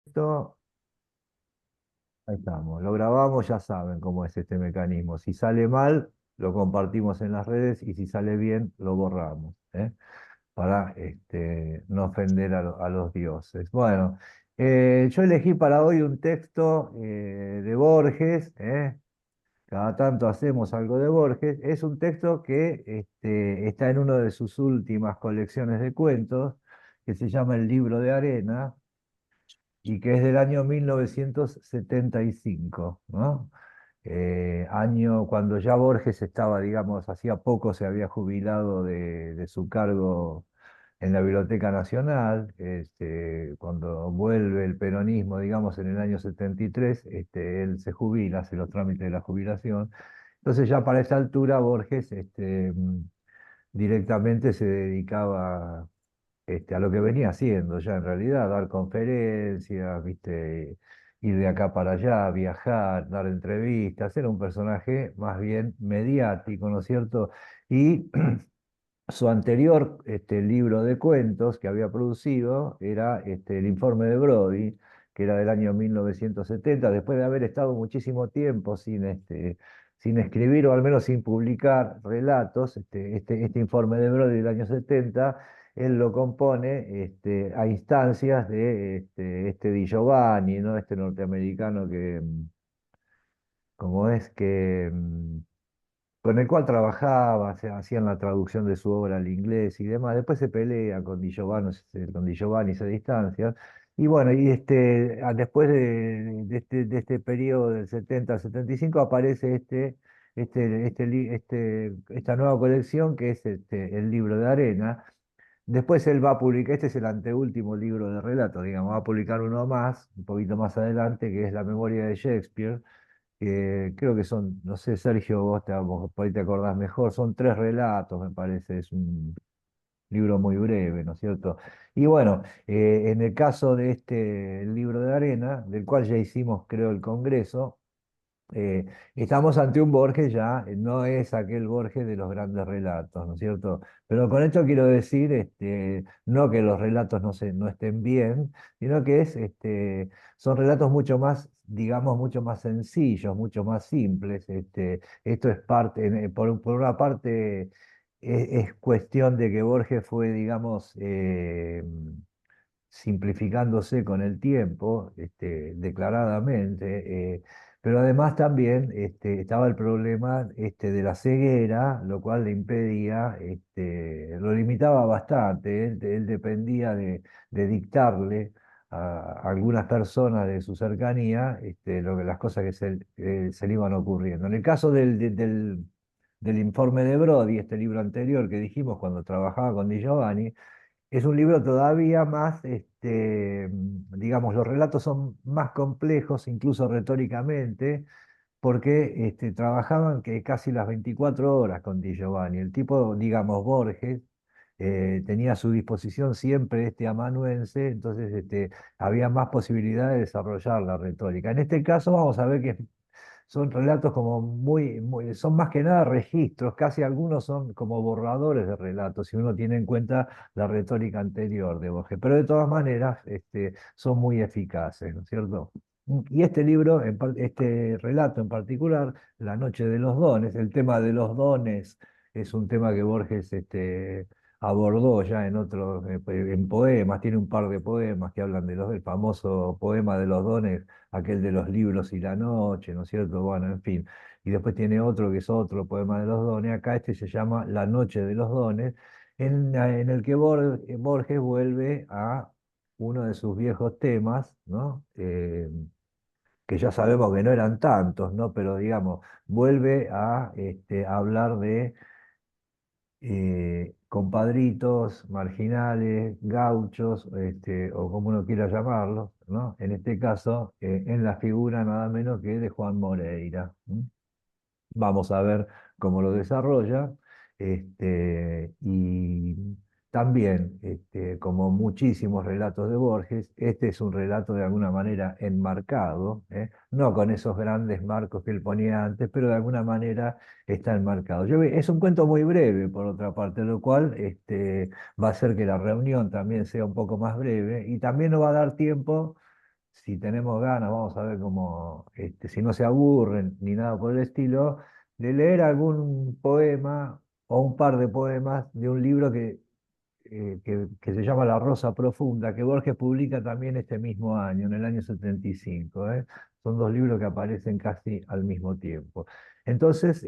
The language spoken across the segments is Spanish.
Esto, ahí estamos, lo grabamos, ya saben cómo es este mecanismo. Si sale mal, lo compartimos en las redes y si sale bien, lo borramos, ¿eh? Para no ofender a los dioses. Bueno, yo elegí para hoy un texto de Borges, ¿eh? Cada tanto hacemos algo de Borges. Es un texto que está en una de sus últimas colecciones de cuentos, que se llama El Libro de Arena y que es del año 1975, ¿no? Año cuando ya Borges estaba, digamos, hacía poco se había jubilado de su cargo en la Biblioteca Nacional, cuando vuelve el peronismo, digamos, en el año 73, él se jubila, hace los trámites de la jubilación. Entonces ya para esa altura Borges directamente se dedicaba a lo que venía haciendo ya en realidad, dar conferencias, ¿viste? Ir de acá para allá, viajar, dar entrevistas, era un personaje más bien mediático, ¿no es cierto? Y su anterior libro de cuentos que había producido era El informe de Brody, que era del año 1970, después de haber estado muchísimo tiempo sin escribir o al menos sin publicar relatos. Este informe de Brody del año 70, él lo compone a instancias de Di Giovanni, ¿no? Este norteamericano que, como es que... con el cual trabajaba, hacían la traducción de su obra al inglés y demás. Después se pelea con Di Giovanni, se distancia. Y bueno, después de este periodo del 70 al 75 aparece esta nueva colección que es el libro de Arena. Después él va a publicar, este es el anteúltimo libro de relatos, digamos, va a publicar uno más, un poquito más adelante, que es La memoria de Shakespeare, que creo que son, no sé, Sergio, vos por ahí te acordás mejor, son tres relatos, me parece, es un libro muy breve, ¿no es cierto? Y bueno, en el caso de este libro de arena, del cual ya hicimos, creo, el congreso, estamos ante un Borges ya, no es aquel Borges de los grandes relatos, ¿no es cierto? Pero con esto quiero decir, no que los relatos no estén bien, sino que son relatos mucho más, digamos, mucho más sencillos, mucho más simples. Esto es parte, por una parte, es cuestión de que Borges fue, digamos, simplificándose con el tiempo, declaradamente, pero además también estaba el problema de la ceguera, lo cual le impedía, lo limitaba bastante. Él dependía de dictarle a algunas personas de su cercanía las cosas que se le iban ocurriendo. En el caso del informe de Brody, este libro anterior que dijimos cuando trabajaba con Di Giovanni, es un libro todavía más, digamos, los relatos son más complejos, incluso retóricamente, porque trabajaban que casi las 24 horas con Di Giovanni. El tipo, digamos, Borges, tenía a su disposición siempre este amanuense, entonces había más posibilidad de desarrollar la retórica. En este caso vamos a ver que son relatos como son más que nada registros, casi algunos son como borradores de relatos, si uno tiene en cuenta la retórica anterior de Borges, pero de todas maneras son muy eficaces, ¿no es cierto? Y este libro, este relato en particular, La noche de los dones, el tema de los dones es un tema que Borges abordó ya en poemas, tiene un par de poemas que hablan del famoso poema de los dones, aquel de los libros y la noche, ¿no es cierto? Bueno, en fin. Y después tiene otro que es otro poema de los dones. Acá este se llama La noche de los dones, en el que Borges vuelve a uno de sus viejos temas, ¿no? Que ya sabemos que no eran tantos, ¿no? Pero digamos, vuelve a hablar de compadritos, marginales, gauchos, o como uno quiera llamarlos, ¿no? En este caso, en la figura nada menos que de Juan Moreira. ¿M? Vamos a ver cómo lo desarrolla. Y también, como muchísimos relatos de Borges, este es un relato de alguna manera enmarcado, ¿eh? No con esos grandes marcos que él ponía antes, pero de alguna manera está enmarcado. Es un cuento muy breve, por otra parte, lo cual va a hacer que la reunión también sea un poco más breve y también nos va a dar tiempo, si tenemos ganas, vamos a ver cómo, si no se aburren ni nada por el estilo, de leer algún poema o un par de poemas de un libro que se llama La Rosa Profunda, que Borges publica también este mismo año, en el año 75, ¿eh? Son dos libros que aparecen casi al mismo tiempo. Entonces,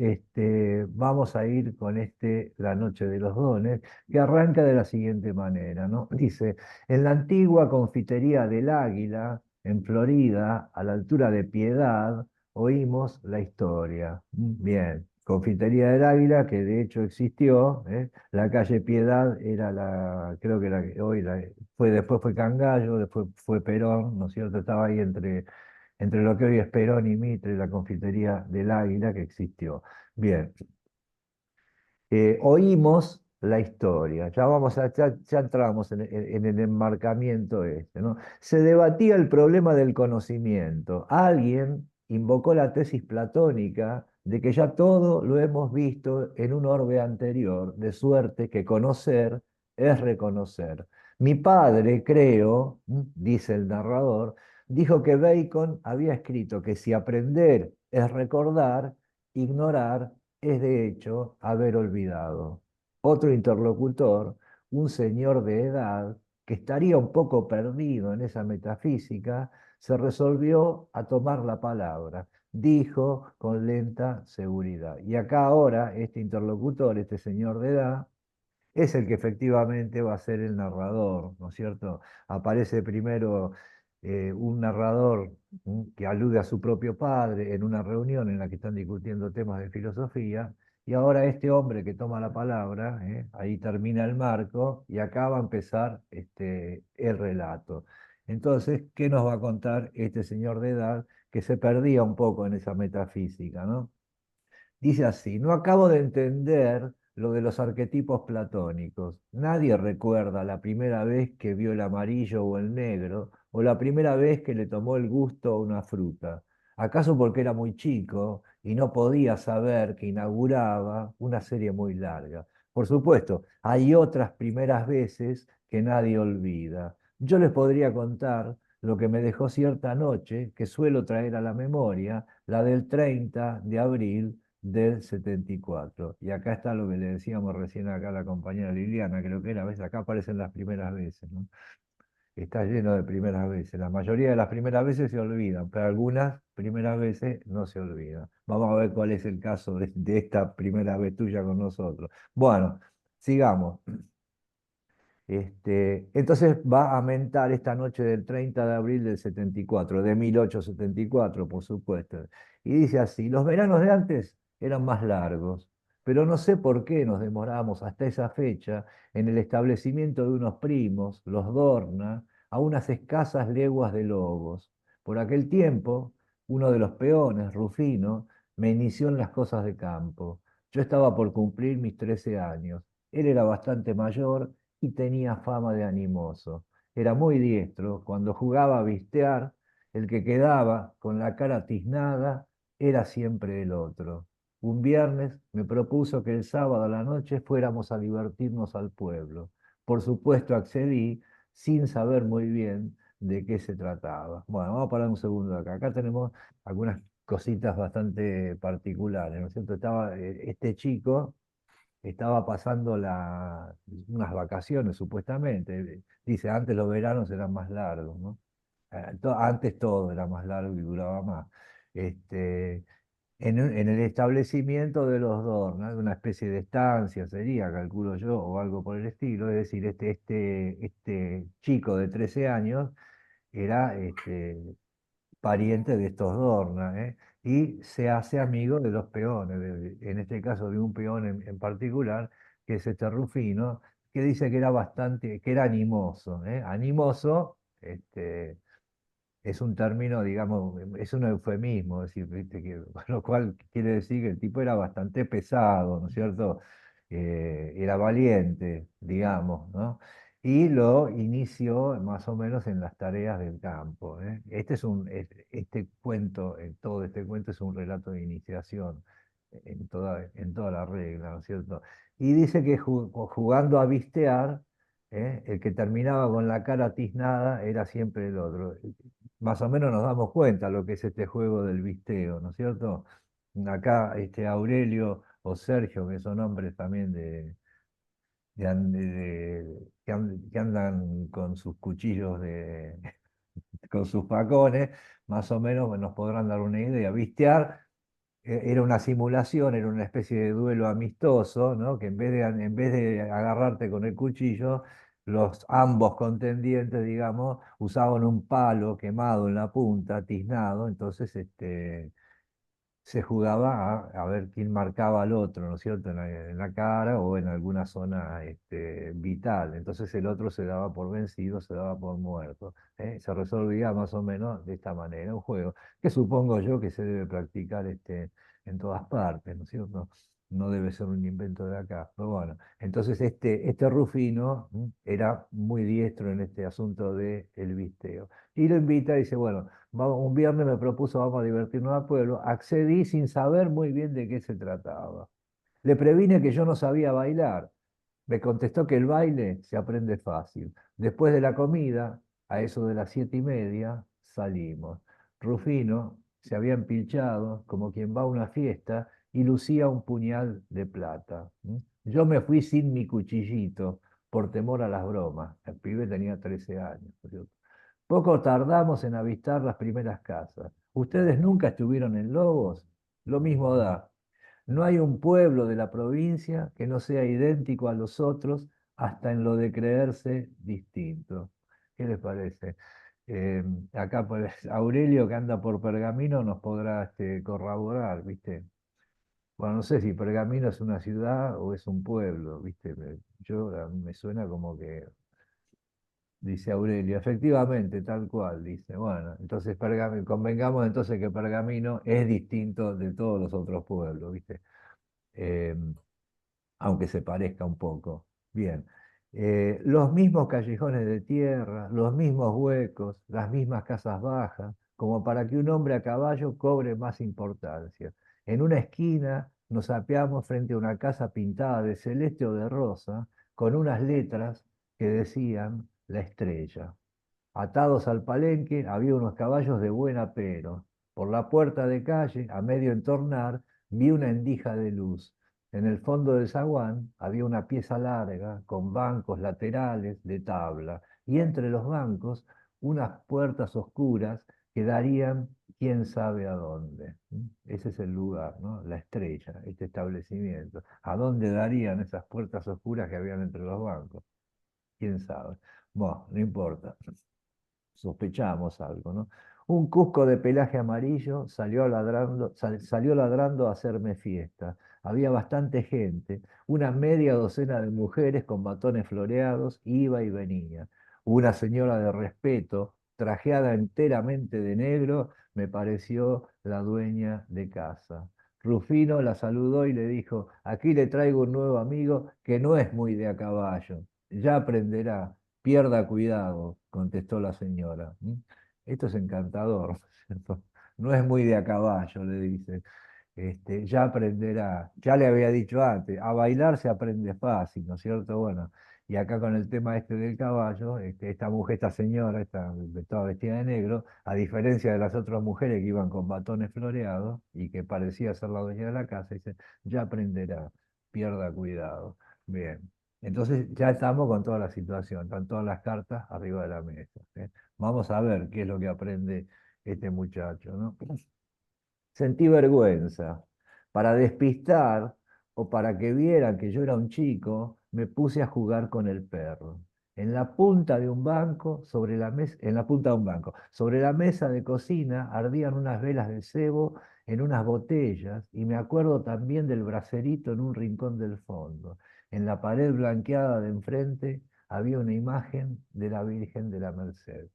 vamos a ir con La Noche de los Dones, que arranca de la siguiente manera, ¿no? Dice, en la antigua confitería del Águila, en Florida, a la altura de Piedad, oímos la historia. Bien, confitería del Águila, que de hecho existió, ¿eh? La calle Piedad era creo que hoy después fue Cangallo, después fue Perón, ¿no es cierto? Estaba ahí entre lo que hoy es Perón y Mitre, la confitería del Águila que existió. Bien, oímos la historia, ya entramos en el enmarcamiento ¿no? Se debatía el problema del conocimiento. Alguien invocó la tesis platónica de que ya todo lo hemos visto en un orbe anterior, de suerte que conocer es reconocer. Mi padre, creo, dice el narrador, dijo que Bacon había escrito que si aprender es recordar, ignorar es de hecho haber olvidado. Otro interlocutor, un señor de edad, que estaría un poco perdido en esa metafísica, se resolvió a tomar la palabra. Dijo con lenta seguridad. Y acá ahora este interlocutor, este señor de edad, es el que efectivamente va a ser el narrador, ¿no es cierto? Aparece primero un narrador que alude a su propio padre en una reunión en la que están discutiendo temas de filosofía, y ahora este hombre que toma la palabra, ahí termina el marco, y acá va a empezar el relato. Entonces, ¿qué nos va a contar este señor de edad que se perdía un poco en esa metafísica, ¿no? Dice así, no acabo de entender lo de los arquetipos platónicos. Nadie recuerda la primera vez que vio el amarillo o el negro, o la primera vez que le tomó el gusto a una fruta. ¿Acaso porque era muy chico y no podía saber que inauguraba una serie muy larga? Por supuesto, hay otras primeras veces que nadie olvida. Yo les podría contar lo que me dejó cierta noche, que suelo traer a la memoria, la del 30 de abril del 74. Y acá está lo que le decíamos recién acá a la compañera Liliana, creo que era, ¿ves? Acá aparecen las primeras veces, ¿no? Está lleno de primeras veces. La mayoría de las primeras veces se olvidan, pero algunas primeras veces no se olvidan. Vamos a ver cuál es el caso de esta primera vez tuya con nosotros. Bueno, sigamos. Entonces va a mentar esta noche del 30 de abril del 74, de 1874, por supuesto. Y dice así, los veranos de antes eran más largos, pero no sé por qué nos demoramos hasta esa fecha en el establecimiento de unos primos, los Dorna, a unas escasas leguas de Lobos. Por aquel tiempo, uno de los peones, Rufino, me inició en las cosas de campo. Yo estaba por cumplir mis 13 años. Él era bastante mayor y tenía fama de animoso. Era muy diestro. Cuando jugaba a bistear, el que quedaba con la cara tiznada era siempre el otro. Un viernes me propuso que el sábado a la noche fuéramos a divertirnos al pueblo. Por supuesto accedí sin saber muy bien de qué se trataba. Bueno, vamos a parar un segundo acá. Acá tenemos algunas cositas bastante particulares, ¿no es cierto? Estaba este chico estaba pasando unas vacaciones, supuestamente. Dice, antes los veranos eran más largos, ¿no? Antes todo era más largo y duraba más. Este, en el establecimiento de los dos, ¿no? Una especie de estancia sería, calculo yo, o algo por el estilo. Es decir, este chico de 13 años era pariente de estos Dorna, ¿eh? Y se hace amigo de los peones, en este caso de un peón en particular, que es este Rufino, que dice que era que era animoso, ¿eh? Animoso, es un término, digamos, es un eufemismo, es decir, ¿viste? Con lo cual quiere decir que el tipo era bastante pesado, ¿no es cierto? Era valiente, digamos, ¿no? Y lo inició más o menos en las tareas del campo, ¿eh? Este cuento, todo este cuento es un relato de iniciación en toda la regla, ¿no es cierto? Y dice que jugando a vistear, el que terminaba con la cara tiznada era siempre el otro. más o menos nos damos cuenta lo que es este juego del visteo, ¿no es cierto? Acá Aurelio o Sergio, que son nombres también que andan con sus cuchillos con sus facones, más o menos nos podrán dar una idea. Vistear era una simulación, era una especie de duelo amistoso, ¿no? Que en vez de agarrarte con el cuchillo, los ambos contendientes, digamos, usaban un palo quemado en la punta, tiznado, entonces se jugaba a ver quién marcaba al otro, ¿no es cierto?, en la cara o en alguna zona vital. Entonces el otro se daba por vencido, se daba por muerto. ¿Eh? Se resolvía más o menos de esta manera, un juego que supongo yo que se debe practicar en todas partes, ¿no es cierto? No debe ser un invento de acá. Pero bueno, entonces este Rufino era muy diestro en este asunto del visteo. Y lo invita y dice, bueno, un viernes me propuso, vamos a divertirnos al pueblo. Accedí sin saber muy bien de qué se trataba. Le previne que yo no sabía bailar. Me contestó que el baile se aprende fácil. Después de la comida, a eso de las 7:30, salimos. Rufino se había empilchado como quien va a una fiesta y lucía un puñal de plata. Yo me fui sin mi cuchillito por temor a las bromas. El pibe tenía 13 años. Poco tardamos en avistar las primeras casas. ¿Ustedes nunca estuvieron en Lobos? Lo mismo da. No hay un pueblo de la provincia que no sea idéntico a los otros, hasta en lo de creerse distinto. ¿Qué les parece? Eh, Acá pues, Aurelio, que anda por Pergamino, nos podrá corroborar, ¿viste? Bueno, no sé si Pergamino es una ciudad o es un pueblo, ¿viste? A mí me suena como que dice Aurelio, efectivamente, tal cual, dice. Bueno, entonces convengamos entonces que Pergamino es distinto de todos los otros pueblos, ¿viste? Eh, Aunque se parezca un poco. Bien. Los mismos callejones de tierra, los mismos huecos, las mismas casas bajas, como para que un hombre a caballo cobre más importancia. En una esquina nos apeamos frente a una casa pintada de celeste o de rosa, con unas letras que decían La Estrella. Atados al palenque había unos caballos de buen apero. Por la puerta de calle, a medio entornar, vi una endija de luz. En el fondo del zaguán había una pieza larga, con bancos laterales de tabla, y entre los bancos unas puertas oscuras que darían quién sabe a dónde. Ese es el lugar, ¿no? La Estrella, este establecimiento. ¿A dónde darían esas puertas oscuras que habían entre los bancos? ¿Quién sabe? Bueno, no importa, sospechamos algo, ¿no? Un cusco de pelaje amarillo salió ladrando a hacerme fiesta. Había bastante gente, una media docena de mujeres con batones floreados, iba y venía. Una señora de respeto, trajeada enteramente de negro, me pareció la dueña de casa. Rufino la saludó y le dijo, aquí le traigo un nuevo amigo que no es muy de a caballo. Ya aprenderá. Pierda cuidado, contestó la señora. Esto es encantador, ¿no es cierto? No es muy de a caballo, le dice. Ya aprenderá. Ya le había dicho antes, a bailar se aprende fácil, ¿no es cierto? Bueno, y acá con el tema del caballo, esta mujer, esta señora, toda vestida de negro, a diferencia de las otras mujeres que iban con batones floreados y que parecía ser la dueña de la casa, dice, ya aprenderá, pierda cuidado. Bien. Entonces ya estamos con toda la situación, están todas las cartas arriba de la mesa. ¿Eh? Vamos a ver qué es lo que aprende este muchacho, ¿no? Sentí vergüenza. Para despistar o para que vieran que yo era un chico, me puse a jugar con el perro. En la punta de un banco, en la punta de un banco, sobre la mesa de cocina ardían unas velas de cebo en unas botellas y me acuerdo también del bracerito en un rincón del fondo. En la pared blanqueada de enfrente había una imagen de la Virgen de la Merced.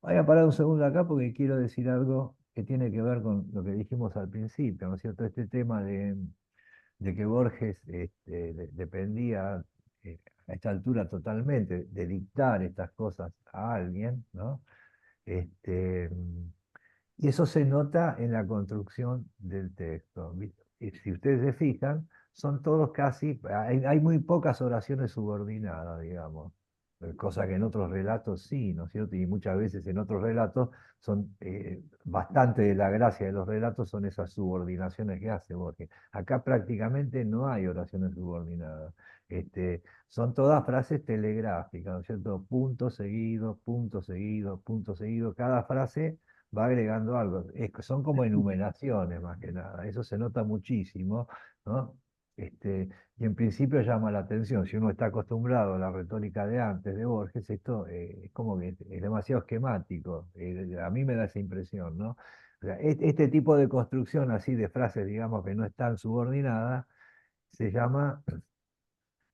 Voy a parar un segundo acá porque quiero decir algo que tiene que ver con lo que dijimos al principio, ¿no es cierto? Este tema de que Borges dependía a esta altura totalmente de dictar estas cosas a alguien, ¿no? Este, y eso se nota en la construcción del texto. ¿Viste? Y si ustedes se fijan, son todos casi, hay muy pocas oraciones subordinadas, digamos. cosa que en otros relatos sí, ¿no es cierto? Y muchas veces en otros relatos son, bastante de la gracia de los relatos son esas subordinaciones que hace Borges. Acá prácticamente no hay oraciones subordinadas. Son todas frases telegráficas, ¿no es cierto? Punto seguido, punto seguido, punto seguido. Cada frase va agregando algo. Son como enumeraciones más que nada. Eso se nota muchísimo, ¿no? Este, y en principio llama la atención. Si uno está acostumbrado a la retórica de antes de Borges, esto es como que es demasiado esquemático. A mí me da esa impresión, ¿no? O sea, este tipo de construcción así de frases, digamos, que no están subordinadas, se llama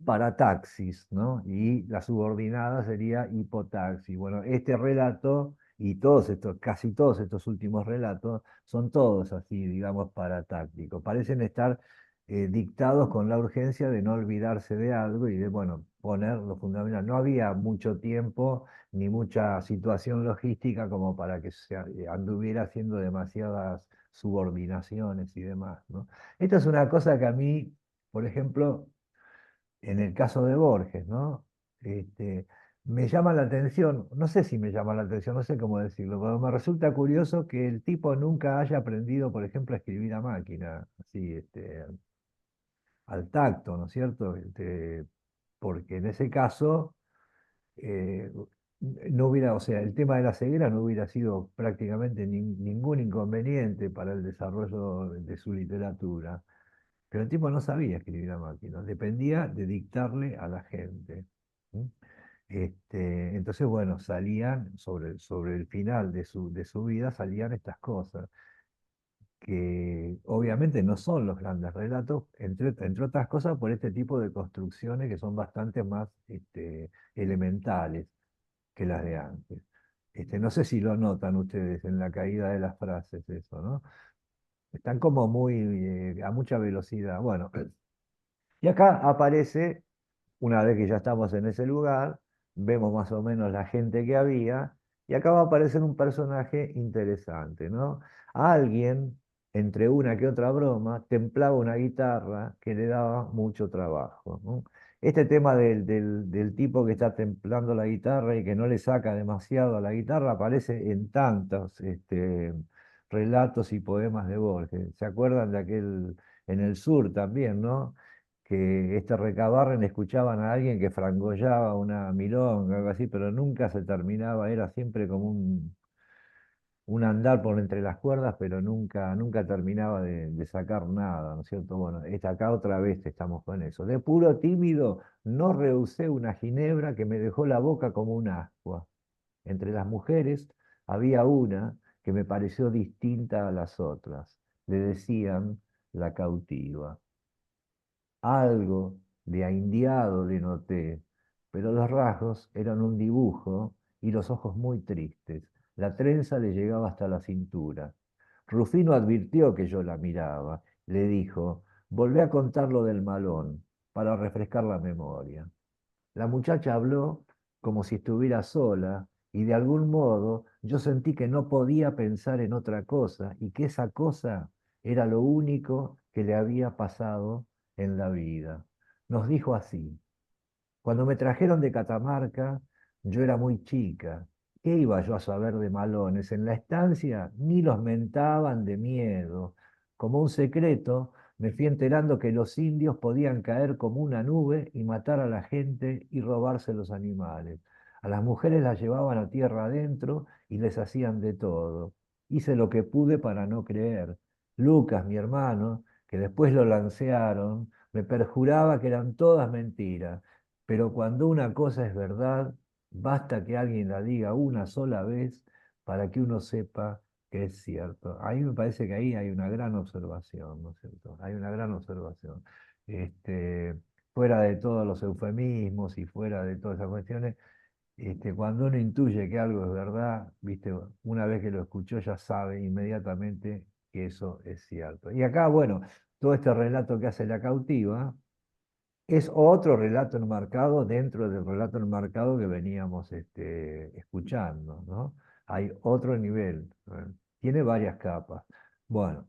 parataxis, ¿no? Y la subordinada sería hipotaxis. Bueno, este relato y todos estos, casi todos estos últimos relatos son todos así, digamos, paratácticos. Parecen estar dictados con la urgencia de no olvidarse de algo y de, bueno, poner lo fundamental. No había mucho tiempo ni mucha situación logística como para que se anduviera haciendo demasiadas subordinaciones y demás, ¿no? Esta es una cosa que a mí, por ejemplo, en el caso de Borges, ¿no? Este, me llama la atención, no sé si me llama la atención, no sé cómo decirlo, pero me resulta curioso que el tipo nunca haya aprendido, por ejemplo, a escribir a máquina, así, al tacto, ¿no es cierto? Porque en ese caso eh, no hubiera, o sea, el tema de la ceguera no hubiera sido prácticamente ningún inconveniente para el desarrollo de su literatura. Pero el tipo no sabía escribir a máquina, dependía de dictarle a la gente. ¿Mm? Entonces, bueno, salían sobre el final de su vida, salían estas cosas, que obviamente no son los grandes relatos, entre otras cosas por este tipo de construcciones que son bastante más elementales que las de antes. No sé si lo notan ustedes en la caída de las frases, eso, ¿no? Están como muy, a mucha velocidad. Bueno, y acá aparece, una vez que ya estamos en ese lugar, vemos más o menos la gente que había, y acá va a aparecer un personaje interesante, ¿no? Alguien, entre una que otra broma, templaba una guitarra que le daba mucho trabajo, ¿no? Este tema del tipo que está templando la guitarra y que no le saca demasiado a la guitarra aparece en tantos relatos y poemas de Borges. ¿Se acuerdan de aquel en el sur también, ¿no? Que Recabarren escuchaban a alguien que frangollaba una milonga, algo así, pero nunca se terminaba, era siempre como un andar por entre las cuerdas, pero nunca terminaba de sacar nada, ¿no es cierto? Bueno, acá otra vez estamos con eso. De puro tímido, no rehusé una ginebra que me dejó la boca como un ascua. Entre las mujeres había una que me pareció distinta a las otras. Le decían la cautiva. Algo de ahindiado le noté, pero los rasgos eran un dibujo y los ojos muy tristes. La trenza le llegaba hasta la cintura. Rufino advirtió que yo la miraba. Le dijo, volvé a contar lo del malón, para refrescar la memoria. La muchacha habló como si estuviera sola y de algún modo yo sentí que no podía pensar en otra cosa y que esa cosa era lo único que le había pasado en la vida. Nos dijo así. Cuando me trajeron de Catamarca, yo era muy chica. ¿Qué iba yo a saber de malones? En la estancia ni los mentaban de miedo. Como un secreto, me fui enterando que los indios podían caer como una nube y matar a la gente y robarse los animales. A las mujeres las llevaban a tierra adentro y les hacían de todo. Hice lo que pude para no creer. Lucas, mi hermano, que después lo lancearon, me perjuraba que eran todas mentiras. Pero cuando una cosa es verdad, basta que alguien la diga una sola vez para que uno sepa que es cierto. A mí me parece que ahí hay una gran observación, ¿no es cierto? Hay una gran observación. Este, fuera de todos los eufemismos y fuera de todas esas cuestiones, cuando uno intuye que algo es verdad, viste, una vez que lo escuchó ya sabe inmediatamente que eso es cierto. Y acá, bueno, todo este relato que hace la cautiva es otro relato enmarcado dentro del relato enmarcado que veníamos escuchando, ¿no? Hay otro nivel, ¿eh? Tiene varias capas. Bueno,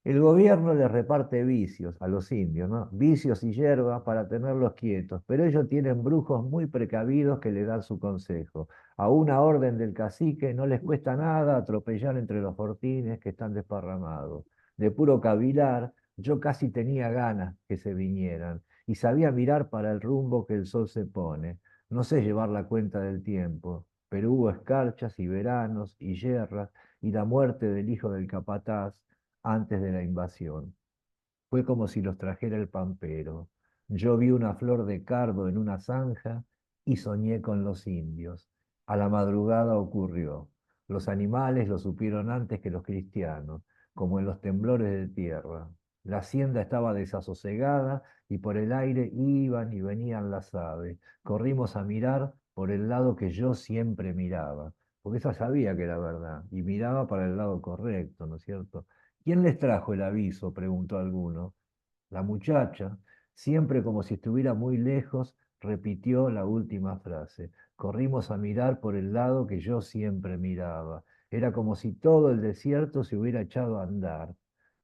El gobierno les reparte vicios a los indios, ¿no? Vicios y hierbas para tenerlos quietos, pero ellos tienen brujos muy precavidos que le dan su consejo. A una orden del cacique no les cuesta nada atropellar entre los fortines que están desparramados. De puro cavilar, yo casi tenía ganas que se vinieran y sabía mirar para el rumbo que el sol se pone. No sé llevar la cuenta del tiempo, pero hubo escarchas y veranos y yerras y la muerte del hijo del capataz antes de la invasión. Fue como si los trajera el pampero. Yo vi una flor de cardo en una zanja y soñé con los indios. A la madrugada ocurrió. Los animales lo supieron antes que los cristianos, como en los temblores de tierra. La hacienda estaba desasosegada y por el aire iban y venían las aves. Corrimos a mirar por el lado que yo siempre miraba, porque ella sabía que era verdad y miraba para el lado correcto, ¿no es cierto? ¿Quién les trajo el aviso? Preguntó alguno. La muchacha, siempre como si estuviera muy lejos, repitió la última frase. Corrimos a mirar por el lado que yo siempre miraba. Era como si todo el desierto se hubiera echado a andar.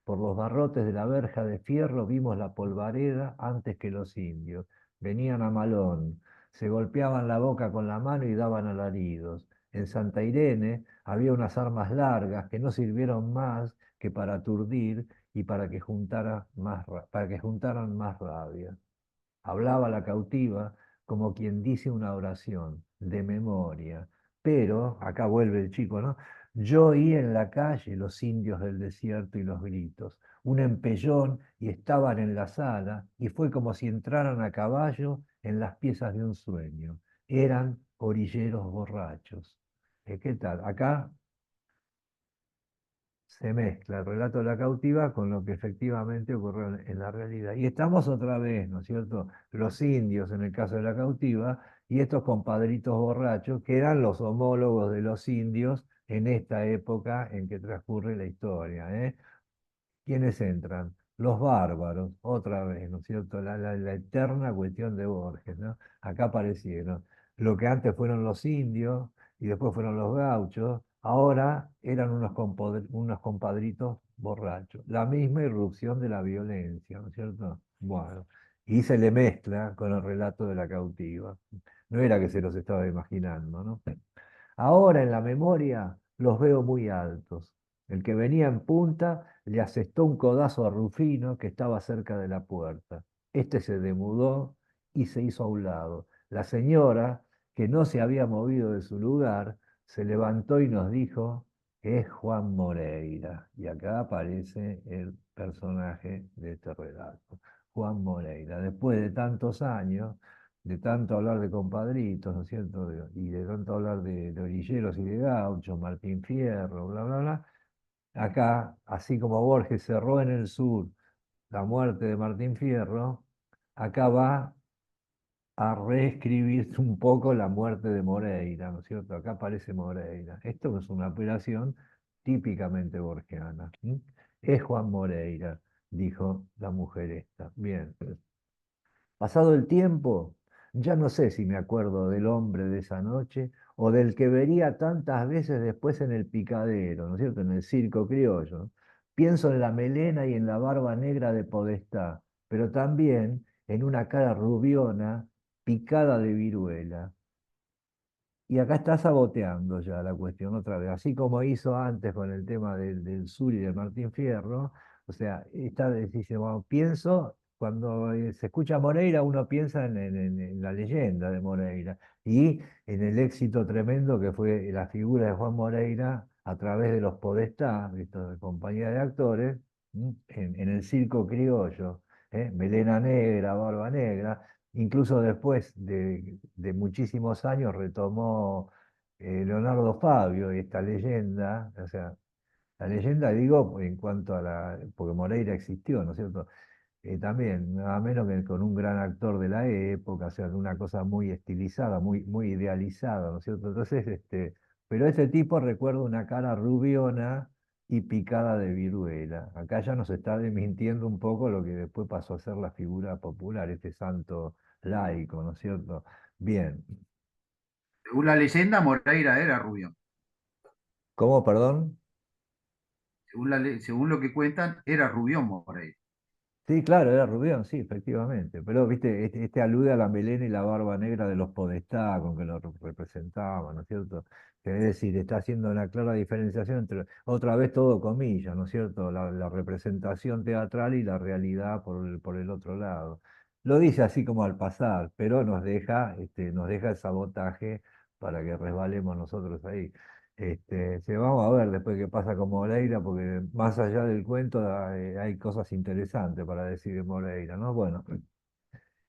Por los barrotes de la verja de fierro vimos la polvareda antes que los indios. Venían a malón, se golpeaban la boca con la mano y daban alaridos. En Santa Irene había unas armas largas que no sirvieron más que para aturdir y para que para que juntaran más rabia. Hablaba la cautiva como quien dice una oración, de memoria. Pero, acá vuelve el chico, ¿no? Yo oí en la calle los indios del desierto y los gritos, un empellón y estaban en la sala, y fue como si entraran a caballo en las piezas de un sueño. Eran orilleros borrachos. ¿Qué tal? Acá se mezcla el relato de la cautiva con lo que efectivamente ocurrió en la realidad. Y estamos otra vez, ¿no es cierto? Los indios en el caso de la cautiva y estos compadritos borrachos que eran los homólogos de los indios en esta época en que transcurre la historia, ¿eh? ¿Quiénes entran? Los bárbaros, otra vez, ¿no es cierto? La eterna cuestión de Borges, ¿no? Acá aparecieron. Lo que antes fueron los indios y después fueron los gauchos, ahora eran unos compadritos borrachos. La misma irrupción de la violencia, ¿no es cierto? Bueno, y se le mezcla con el relato de la cautiva. No era que se los estaba imaginando, ¿no? Ahora en la memoria los veo muy altos. El que venía en punta le asestó un codazo a Rufino que estaba cerca de la puerta. Este se demudó y se hizo a un lado. La señora, que no se había movido de su lugar, se levantó y nos dijo, es Juan Moreira. Y acá aparece el personaje de este relato, Juan Moreira. Después de tantos años, de tanto hablar de compadritos, ¿no es cierto? Y de tanto hablar de orilleros y de gauchos, Martín Fierro, bla, bla, bla. Acá, así como Borges cerró en el sur la muerte de Martín Fierro, acá va a reescribir un poco la muerte de Moreira, ¿no es cierto? Acá aparece Moreira. Esto es una operación típicamente borgiana. ¿M? Es Juan Moreira, dijo la mujer esta. Bien. Pasado el tiempo, ya no sé si me acuerdo del hombre de esa noche o del que vería tantas veces después en el picadero, ¿no es cierto? En el circo criollo. ¿No? Pienso en la melena y en la barba negra de Podestá, pero también en una cara rubiona picada de viruela. Y acá está saboteando ya la cuestión otra vez, así como hizo antes con el tema del sur y de Martín Fierro, o sea, dice, bueno, pienso, cuando se escucha Moreira, uno piensa en la leyenda de Moreira y en el éxito tremendo que fue la figura de Juan Moreira a través de los Podestá, esta compañía de actores, en el circo criollo, melena negra, barba negra. Incluso después de muchísimos años retomó Leonardo Fabio esta leyenda, o sea, la leyenda digo en cuanto a porque Moreira existió, ¿no es cierto? También, nada menos que con un gran actor de la época, o sea, una cosa muy estilizada, muy idealizada, ¿no es cierto? Entonces, pero ese tipo recuerda una cara rubiona y picada de viruela. Acá ya nos está desmintiendo un poco lo que después pasó a ser la figura popular, este santo laico, ¿no es cierto? Bien. Según la leyenda, Moreira era rubio. ¿Cómo, perdón? según lo que cuentan, era Rubión Moreira. Sí, claro, era Rubión, sí, efectivamente. Pero, viste, este alude a la melena y la barba negra de los Podestá, con que lo representaban, ¿no es cierto? Que es decir, está haciendo una clara diferenciación entre, otra vez todo comillas, ¿no es cierto? La representación teatral y la realidad por el otro lado. Lo dice así como al pasar, pero nos deja el sabotaje para que resbalemos nosotros ahí. Vamos a ver después qué pasa con Moreira, porque más allá del cuento hay cosas interesantes para decir de Moreira, ¿no? Bueno,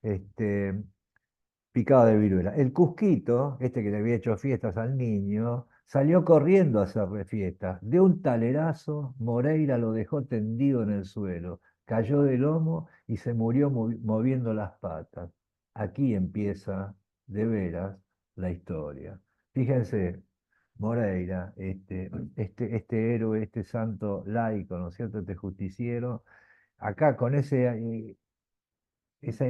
este, picado de viruela. El Cusquito, este que le había hecho fiestas al niño, salió corriendo a hacerle fiestas. De un talerazo, Moreira lo dejó tendido en el suelo, cayó de lomo y se murió moviendo las patas. Aquí empieza, de veras, la historia. Fíjense, Moreira, este héroe, este santo laico, ¿no es cierto?, este justiciero, acá con esa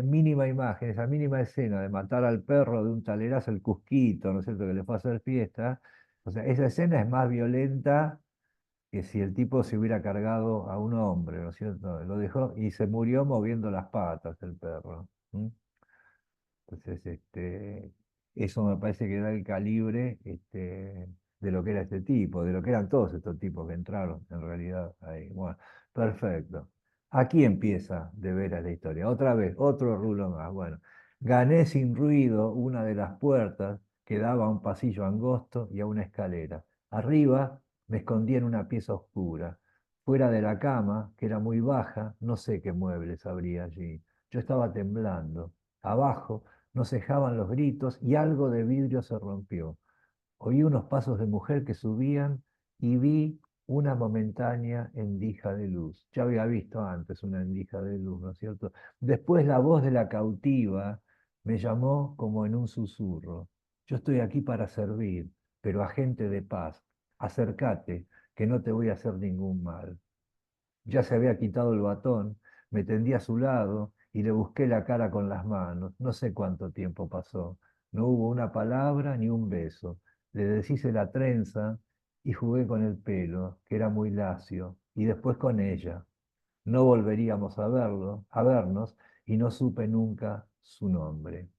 mínima imagen, esa mínima escena de matar al perro de un talerazo, el Cusquito, ¿no es cierto?, que le fue a hacer fiesta, o sea, esa escena es más violenta que si el tipo se hubiera cargado a un hombre, ¿no es cierto? Lo dejó y se murió moviendo las patas el perro. ¿M? Entonces, eso me parece que da el calibre de lo que era este tipo, de lo que eran todos estos tipos que entraron en realidad ahí. Bueno, perfecto. Aquí empieza de veras la historia. Otra vez, otro rulo más. Bueno, gané sin ruido una de las puertas que daba a un pasillo angosto y a una escalera. Arriba me escondí en una pieza oscura. Fuera de la cama, que era muy baja, no sé qué muebles habría allí. Yo estaba temblando. Abajo no cejaban los gritos y algo de vidrio se rompió. Oí unos pasos de mujer que subían y vi una momentánea endija de luz. Ya había visto antes una endija de luz, ¿no es cierto? Después la voz de la cautiva me llamó como en un susurro. Yo estoy aquí para servir, pero agente de paz, acércate, que no te voy a hacer ningún mal. Ya se había quitado el batón, me tendí a su lado y le busqué la cara con las manos. No sé cuánto tiempo pasó. No hubo una palabra ni un beso. Le deshice la trenza y jugué con el pelo, que era muy lacio, y después con ella. No volveríamos a vernos, y no supe nunca su nombre.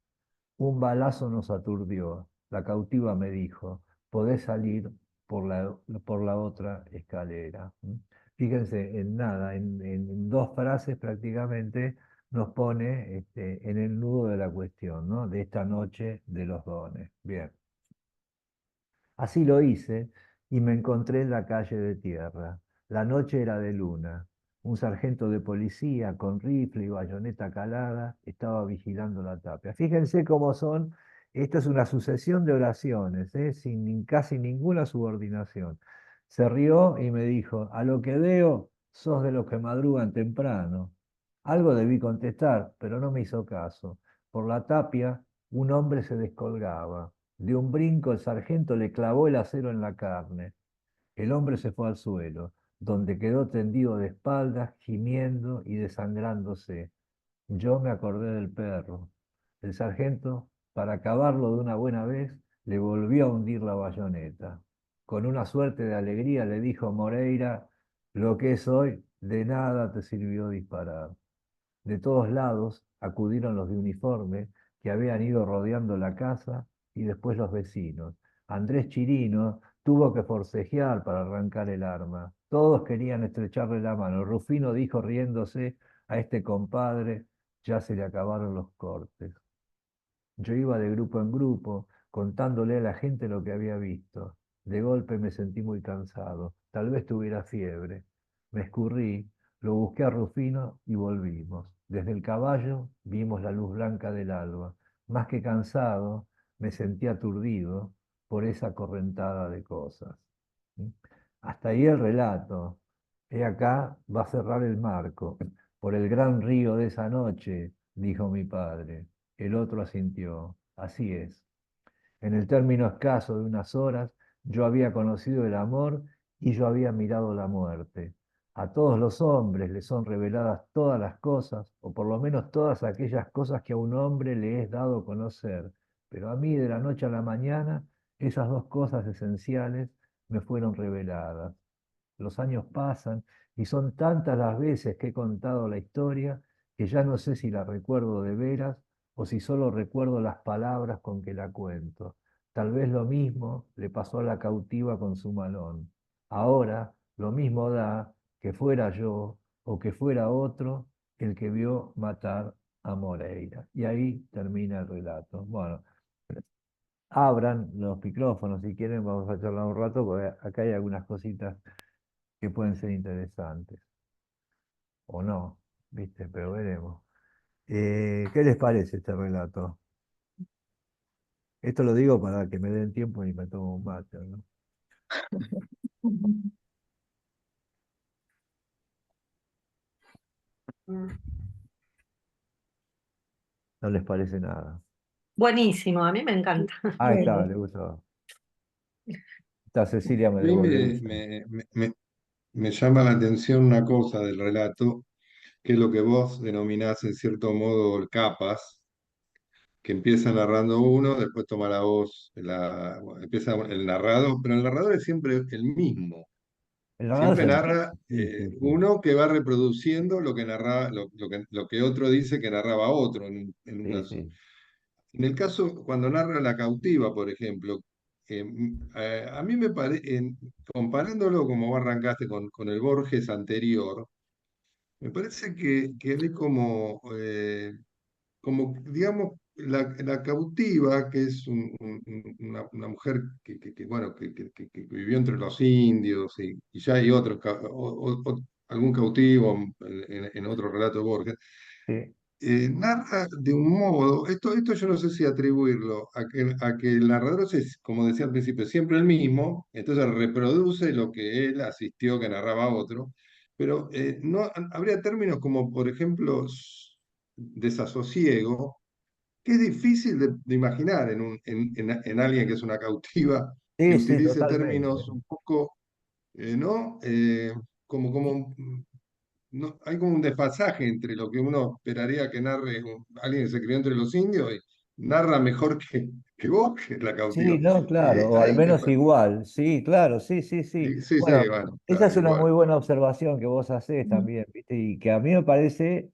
Un balazo nos aturdió. La cautiva me dijo, podés salir por la otra escalera. ¿M? Fíjense, en nada, en dos frases prácticamente nos pone en el nudo de la cuestión, ¿no? De esta noche de los dones. Bien. Así lo hice y me encontré en la calle de tierra. La noche era de luna. Un sargento de policía con rifle y bayoneta calada estaba vigilando la tapia. Fíjense cómo son, esto es una sucesión de oraciones, sin casi ninguna subordinación. Se rió y me dijo, a lo que veo, sos de los que madrugan temprano. Algo debí contestar, pero no me hizo caso. Por la tapia, un hombre se descolgaba. De un brinco el sargento le clavó el acero en la carne. El hombre se fue al suelo, donde quedó tendido de espaldas, gimiendo y desangrándose. Yo me acordé del perro. El sargento, para acabarlo de una buena vez, le volvió a hundir la bayoneta. Con una suerte de alegría le dijo Moreira, lo que es hoy, de nada te sirvió disparar. De todos lados acudieron los de uniforme que habían ido rodeando la casa y después los vecinos. Andrés Chirino tuvo que forcejear para arrancar el arma. Todos querían estrecharle la mano. Rufino dijo riéndose a este compadre, ya se le acabaron los cortes. Yo iba de grupo en grupo, contándole a la gente lo que había visto. De golpe me sentí muy cansado. Tal vez tuviera fiebre. Me escurrí, lo busqué a Rufino y volvimos. Desde el caballo vimos la luz blanca del alba. Más que cansado, me sentí aturdido por esa correntada de cosas. ¿Mm? Hasta ahí el relato. He acá va a cerrar el marco. Por el gran río de esa noche, dijo mi padre. El otro asintió. Así es. En el término escaso de unas horas, yo había conocido el amor y yo había mirado la muerte. A todos los hombres les son reveladas todas las cosas, o por lo menos todas aquellas cosas que a un hombre le es dado conocer. Pero a mí de la noche a la mañana, esas dos cosas esenciales me fueron reveladas. los años pasan y son tantas las veces que he contado la historia que ya no sé si la recuerdo de veras o si solo recuerdo las palabras con que la cuento. Tal vez lo mismo le pasó a la cautiva con su malón. Ahora lo mismo da que fuera yo o que fuera otro el que vio matar a Moreira. Y ahí termina el relato. Bueno, abran los micrófonos si quieren, vamos a charlar un rato, porque acá hay algunas cositas que pueden ser interesantes, o no, ¿viste? Pero veremos. ¿Qué les parece este relato? Esto lo digo para que me den tiempo y me tomo un mate, ¿no? No les parece nada. Buenísimo, a mí me encanta. Ahí está, le gustó. Esta Cecilia me A mí devolvió el me, sí. me llama la atención una cosa del relato, que es lo que vos denominás en cierto modo capas, que empieza narrando uno, después toma la voz, bueno, empieza el narrado, pero el narrador es siempre el mismo. El narrador es Siempre el narra sí, sí, sí. uno que va reproduciendo lo que narra, lo que otro dice que narraba otro Sí, sí. en el caso, cuando narra La cautiva, por ejemplo, a mí me parece, comparándolo como vos arrancaste con el Borges anterior, me parece que hay como digamos, la cautiva, que es una mujer bueno, que vivió entre los indios, y ya hay otros, algún cautivo en otro relato de Borges, Sí, narra de un modo, esto yo no sé si atribuirlo a que el narrador es, como decía al principio, siempre el mismo, entonces reproduce lo que él asistió que narraba otro, pero no, habría términos como, por ejemplo, desasosiego, que es difícil de imaginar en alguien que es una cautiva, que sí, sí, utilice totalmente. términos un poco, ¿no? Como no, hay como un desfasaje entre lo que uno esperaría que narre alguien que se crió entre los indios y narra mejor que vos, que es la Sí, cautiva. no, claro, o al Ahí menos igual, sí, claro, sí, sí, sí. sí, Bueno, sí, bueno, esa claro, es una muy igual. buena observación que vos hacés también, ¿viste? Y que a mí me parece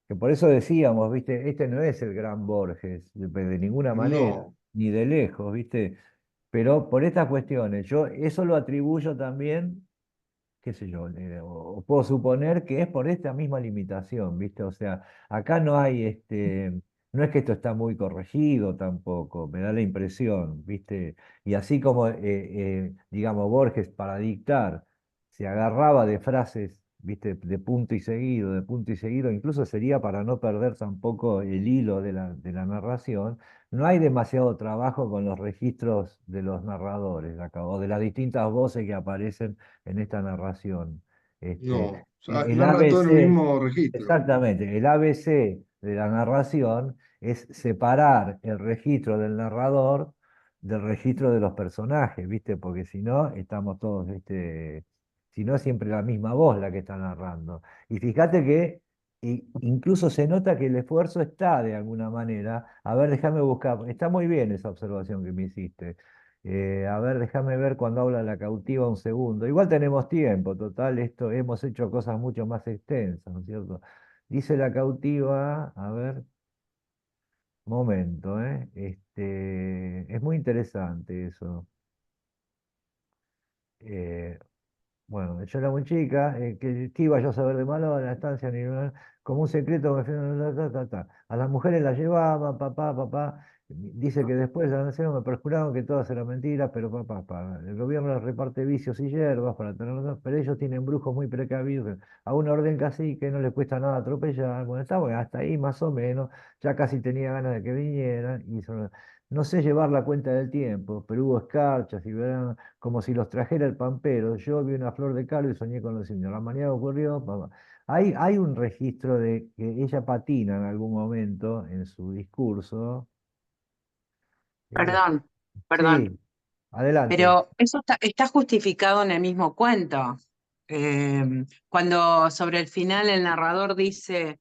que por eso decíamos, ¿viste? Este no es el gran Borges, de ninguna manera, No, ni de lejos, ¿viste? Pero por estas cuestiones, yo eso lo atribuyo también qué sé yo, o puedo suponer que es por esta misma limitación, ¿viste? O sea, acá no hay no es que esto está muy corregido tampoco, me da la impresión, ¿viste? Y así como, digamos, Borges para dictar se agarraba de frases, ¿viste? De punto y seguido, incluso sería para no perder tampoco el hilo de la narración. No hay demasiado trabajo con los registros de los narradores acá, o de las distintas voces que aparecen en esta narración. no. Este, O sea, el narra todo en el ABC, mismo registro. exactamente, el ABC de la narración es separar el registro del narrador del registro de los personajes, ¿viste? Porque si no, estamos todos, si no, es siempre la misma voz la que está narrando. Y fíjate que incluso se nota que el esfuerzo está de alguna manera. A ver, déjame buscar, está muy bien esa observación que me hiciste. A ver, déjame ver cuando habla la cautiva un segundo. Igual tenemos tiempo, total, esto hemos hecho cosas mucho más extensas, ¿no es cierto? Dice la cautiva, a ver, momento, ¿eh? Es muy interesante eso. Eh, bueno, yo era muy chica, que iba yo a saber de malo en la estancia, como un secreto, a las mujeres las llevaban, papá, papá. Dice que después de la nación me perjuraron que todas eran mentiras, pero papá, el gobierno les reparte vicios y hierbas para tener, pero ellos tienen brujos muy precavidos, a una orden cacique no les cuesta nada atropellar. Bueno, está bueno, hasta ahí más o menos, ya casi tenía ganas de que vinieran, no sé llevar la cuenta del tiempo, pero hubo escarchas y verán como si los trajera el pampero. Yo vi una flor de calo y soñé con los indios. La mañana ocurrió, papá. Hay un registro de que ella patina en algún momento en su discurso. Eh, Perdón, perdón, sí, adelante. pero eso está justificado en el mismo cuento. Cuando sobre el final el narrador dice,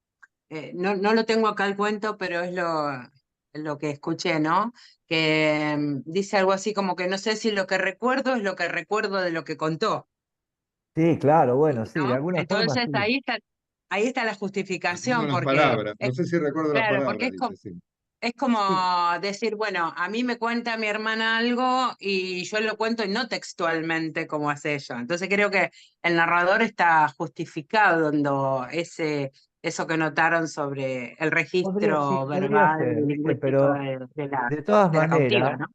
no lo tengo acá el cuento, pero es lo que escuché, ¿no? Que dice algo así como que no sé si lo que recuerdo es lo que recuerdo de lo que contó. Sí, claro, bueno, sí, de ¿no? alguna forma Entonces sí. ahí está la Recuerdo justificación, las porque palabras, no sé si recuerdo las claro, porque palabras, dice, sí. es como Sí, decir, bueno, a mí me cuenta mi hermana algo y yo lo cuento y no textualmente como hace ella. Entonces creo que el narrador está justificando eso que notaron sobre el sí, registro podría verbal ser, ¿viste? lingüístico Pero de todas de la cautiva, maneras, ¿no?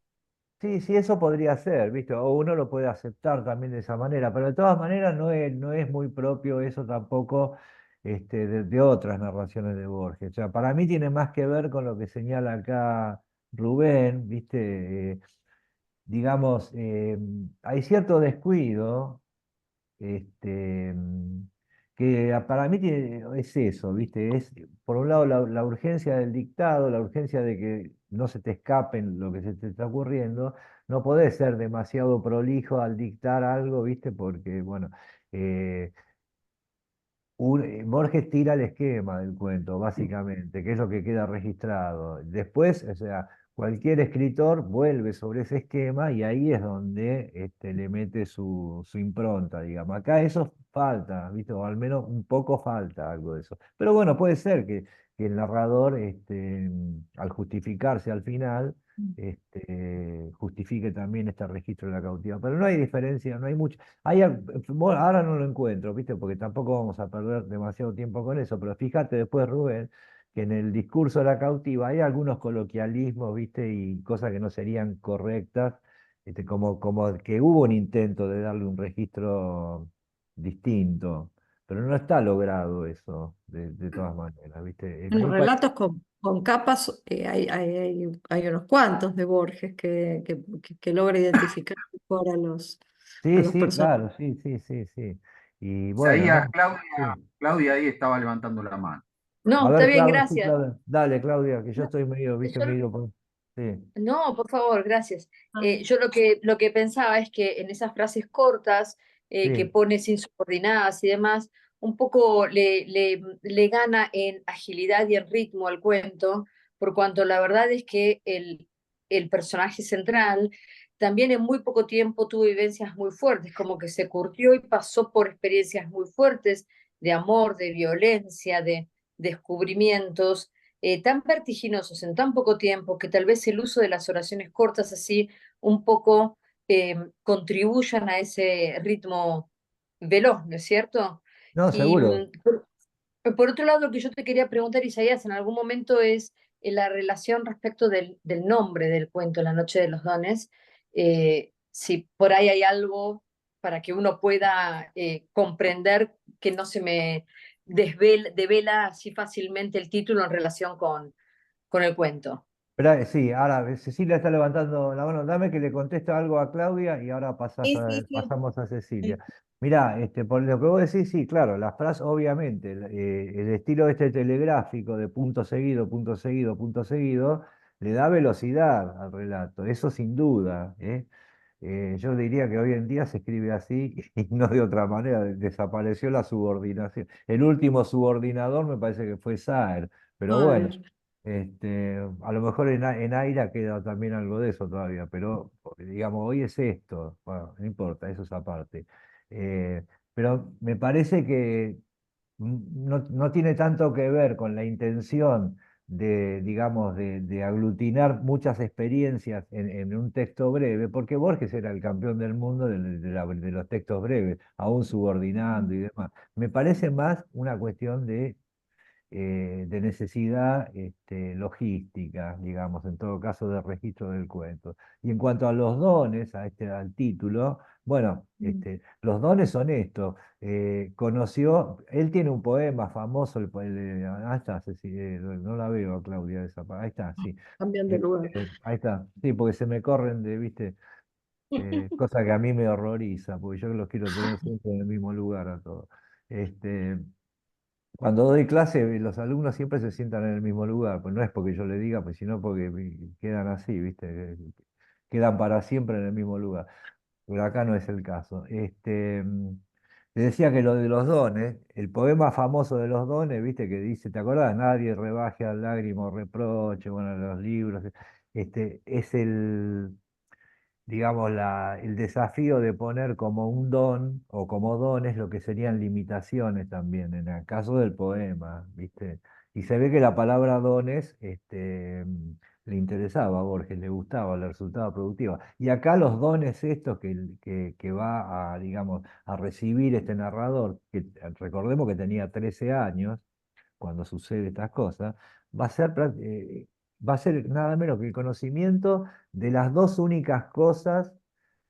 sí, sí, eso podría ser, ¿viste? O uno lo puede aceptar también de esa manera, pero de todas maneras no es muy propio eso tampoco de otras narraciones de Borges. O sea, para mí tiene más que ver con lo que señala acá Rubén, ¿viste? Digamos, hay cierto descuido este, para mí es eso, ¿viste? Es, por un lado, la urgencia del dictado, la urgencia de que no se te escapen lo que se te está ocurriendo. No podés ser demasiado prolijo al dictar algo, ¿viste? Porque, bueno, eh, Borges tira el esquema del cuento, básicamente, que es lo que queda registrado. Después, o sea, cualquier escritor vuelve sobre ese esquema y ahí es donde le mete su impronta, digamos. Acá eso falta, ¿viste? O al menos un poco falta algo de eso. Pero bueno, puede ser que el narrador, al justificarse al final, justifique también este registro de la cautiva. Pero no hay diferencia, no hay mucho. Bueno, ahora no lo encuentro, ¿viste? Porque tampoco vamos a perder demasiado tiempo con eso, pero fíjate después, Rubén, que en el discurso de la cautiva hay algunos coloquialismos, ¿viste? Y cosas que no serían correctas, como que hubo un intento de darle un registro distinto, pero no está logrado eso, de todas maneras, ¿viste? En los Muy parecido. relatos con capas hay unos cuantos de Borges que logra identificar mejor a Sí, los sí, personajes. claro, sí, sí, sí, sí. Y bueno, Isaías, ¿no? Claudia, Sí. Claudia ahí estaba levantando la mano. No, A está ver, bien, Claudia, sí, gracias. Claudia. Dale, Claudia, que yo No, estoy medio, viste, yo medio. Sí, No, por favor, gracias. Yo lo que pensaba es que en esas frases cortas que sí. pone sin subordinadas y demás, un poco le gana en agilidad y en ritmo al cuento, por cuanto la verdad es que el personaje central también en muy poco tiempo tuvo vivencias muy fuertes, como que se curtió y pasó por experiencias muy fuertes de amor, de violencia, de descubrimientos tan vertiginosos en tan poco tiempo que tal vez el uso de las oraciones cortas así un poco contribuyan a ese ritmo veloz, ¿no es cierto? No, Y seguro. por otro lado, lo que yo te quería preguntar, Isaías, en algún momento es la relación respecto del nombre del cuento, La Noche de los Dones, si por ahí hay algo para que uno pueda comprender que no se me devela así fácilmente el título en relación con el cuento. Esperá, sí, ahora Cecilia está levantando la mano. Dame que le contesto algo a Claudia y ahora Sí, sí, sí. pasamos a Cecilia. Mirá, por lo que vos decís, sí, claro, las frases, obviamente, el estilo telegráfico de punto seguido, punto seguido, punto seguido, le da velocidad al relato, eso sin duda, ¿eh? Yo diría que hoy en día se escribe así y no de otra manera, desapareció la subordinación. El último subordinador me parece que fue Saer, pero A bueno, ver. a lo mejor en Aira queda también algo de eso todavía, pero digamos, hoy es esto, bueno, no importa, eso es aparte. Eh, pero me parece que no tiene tanto que ver con la intención digamos, de aglutinar muchas experiencias en un texto breve, porque Borges era el campeón del mundo de los textos breves, aún subordinando y demás. Me parece más una cuestión de necesidad logística, digamos, en todo caso de registro del cuento. Y en cuanto a los dones, al título, bueno, los dones son estos. Él tiene un poema famoso, ahí está, no la veo a Claudia esa, ahí está, sí. Cambian de lugar. Ahí está, sí, porque se me corren viste, cosa que a mí me horroriza, porque yo los quiero tener siempre en el mismo lugar a todos. Este, Cuando doy clase, los alumnos siempre se sientan en el mismo lugar, pues no es porque yo le diga, pues sino porque quedan así, ¿viste? Quedan para siempre en el mismo lugar. Pero acá no es el caso. Te decía que lo de los dones, el poema famoso de los dones, ¿viste? Que dice, ¿te acordás? Nadie rebaje al lágrimo reproche, bueno, los libros, es digamos, el desafío de poner como un don o como dones lo que serían limitaciones también, en el caso del poema, ¿viste? Y se ve que la palabra dones le interesaba a Borges, le gustaba, le resultaba productiva. Y acá los dones estos que va a, digamos, a recibir este narrador, que recordemos que tenía 13 años cuando sucede estas cosas, va a ser, va a ser nada menos que el conocimiento de las dos únicas cosas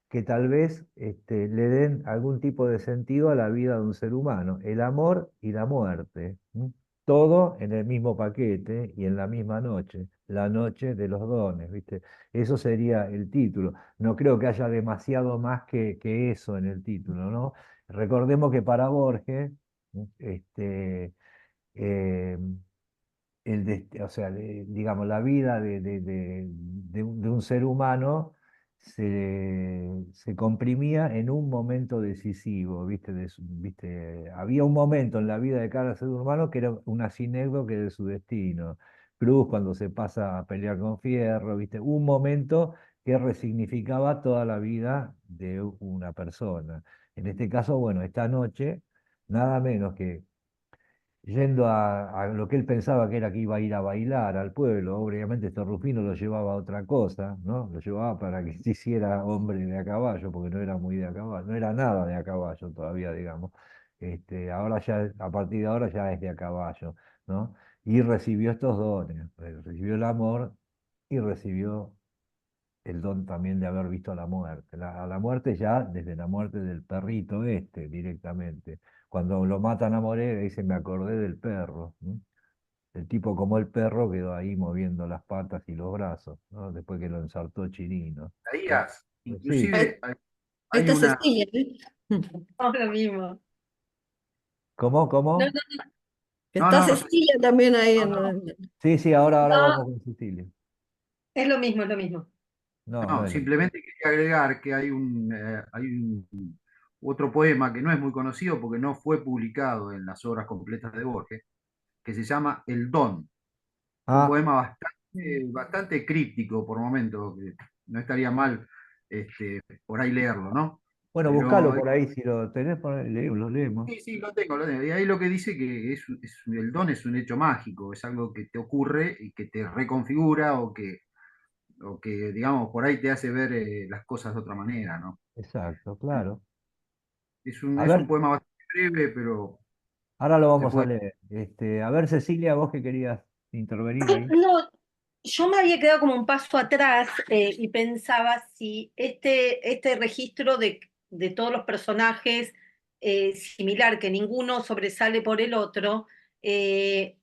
que tal vez le den algún tipo de sentido a la vida de un ser humano, el amor y la muerte. ¿M? Todo en el mismo paquete y en la misma noche, la noche de los dones, ¿viste? Eso sería el título. No creo que haya demasiado más que eso en el título, ¿no? Recordemos que para Borges, eh, o sea, digamos, la vida de un ser humano se comprimía en un momento decisivo, ¿viste? Había un momento en la vida de cada ser humano que era una sinécdoque de su destino. Cruz cuando se pasa a pelear con Fierro, ¿viste? Un momento que resignificaba toda la vida de una persona. En este caso, bueno, esta noche, nada menos que yendo a lo que él pensaba que era que iba a ir a bailar al pueblo. Obviamente este Rufino lo llevaba a otra cosa, ¿no? Lo llevaba para que se hiciera hombre de a caballo, porque no era muy de a caballo, no era nada de a caballo todavía, digamos. Ahora ya, a partir de ahora ya es de a caballo, ¿no? Y recibió estos dones, recibió el amor y recibió el don también de haber visto la muerte. A la muerte ya desde la muerte del perrito directamente. Cuando lo matan a Morega, dice, me acordé del perro. ¿M? El tipo como el perro quedó ahí moviendo las patas y los brazos, ¿no? Después que lo ensartó Chirino. ¿No? Ahías, Sí. Ahí inclusive hay está una, Cecilia, ¿eh? No, lo mismo. ¿Cómo? No, ¿Cómo? no, que no, está no, Cecilia también ahí no, en no, Sí, sí, ahora No, vamos con Cecilia. es lo mismo, es lo mismo. No, no no, es lo simplemente quería agregar que hay otro poema que no es muy conocido porque no fue publicado en las obras completas de Borges, que se llama El Don. Un Ah, poema bastante críptico por momentos, que no estaría mal por ahí leerlo, ¿no? bueno, buscalo Pero por ahí, si lo tenés, lo leemos. sí, sí, lo tengo, lo tengo. Y ahí lo que dice que el don es un hecho mágico, es algo que te ocurre y que te reconfigura o que, digamos, por ahí te hace ver las cosas de otra manera, ¿no? Exacto, claro. Es un, A es un ver, poema bastante breve, pero ahora lo se vamos a puede. leer. A ver, Cecilia, vos que querías intervenir ahí. No, yo me había quedado como un paso atrás y pensaba si este registro de todos los personajes similar, que ninguno sobresale por el otro, eh,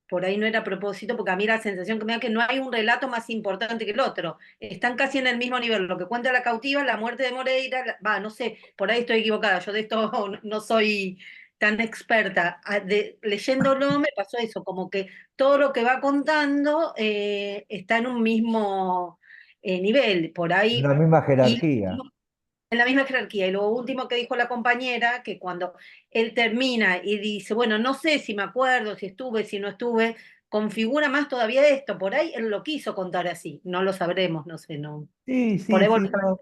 por ahí no era a propósito, porque a mí la sensación que me da que no hay un relato más importante que el otro. Están casi en el mismo nivel. Lo que cuenta la cautiva, la muerte de Moreira, va, no sé, por ahí estoy equivocada. Yo de esto no soy tan experta. Leyéndolo me pasó eso, como que todo lo que va contando está en un mismo nivel, por En ahí, la misma y jerarquía. en la misma jerarquía. Y lo último que dijo la compañera, que cuando él termina y dice, bueno, no sé si me acuerdo, si estuve, si no estuve, configura más todavía esto. Por ahí él lo quiso contar así, no lo sabremos, no sé, no. Sí, Por sí, ahí sí, volvemos no.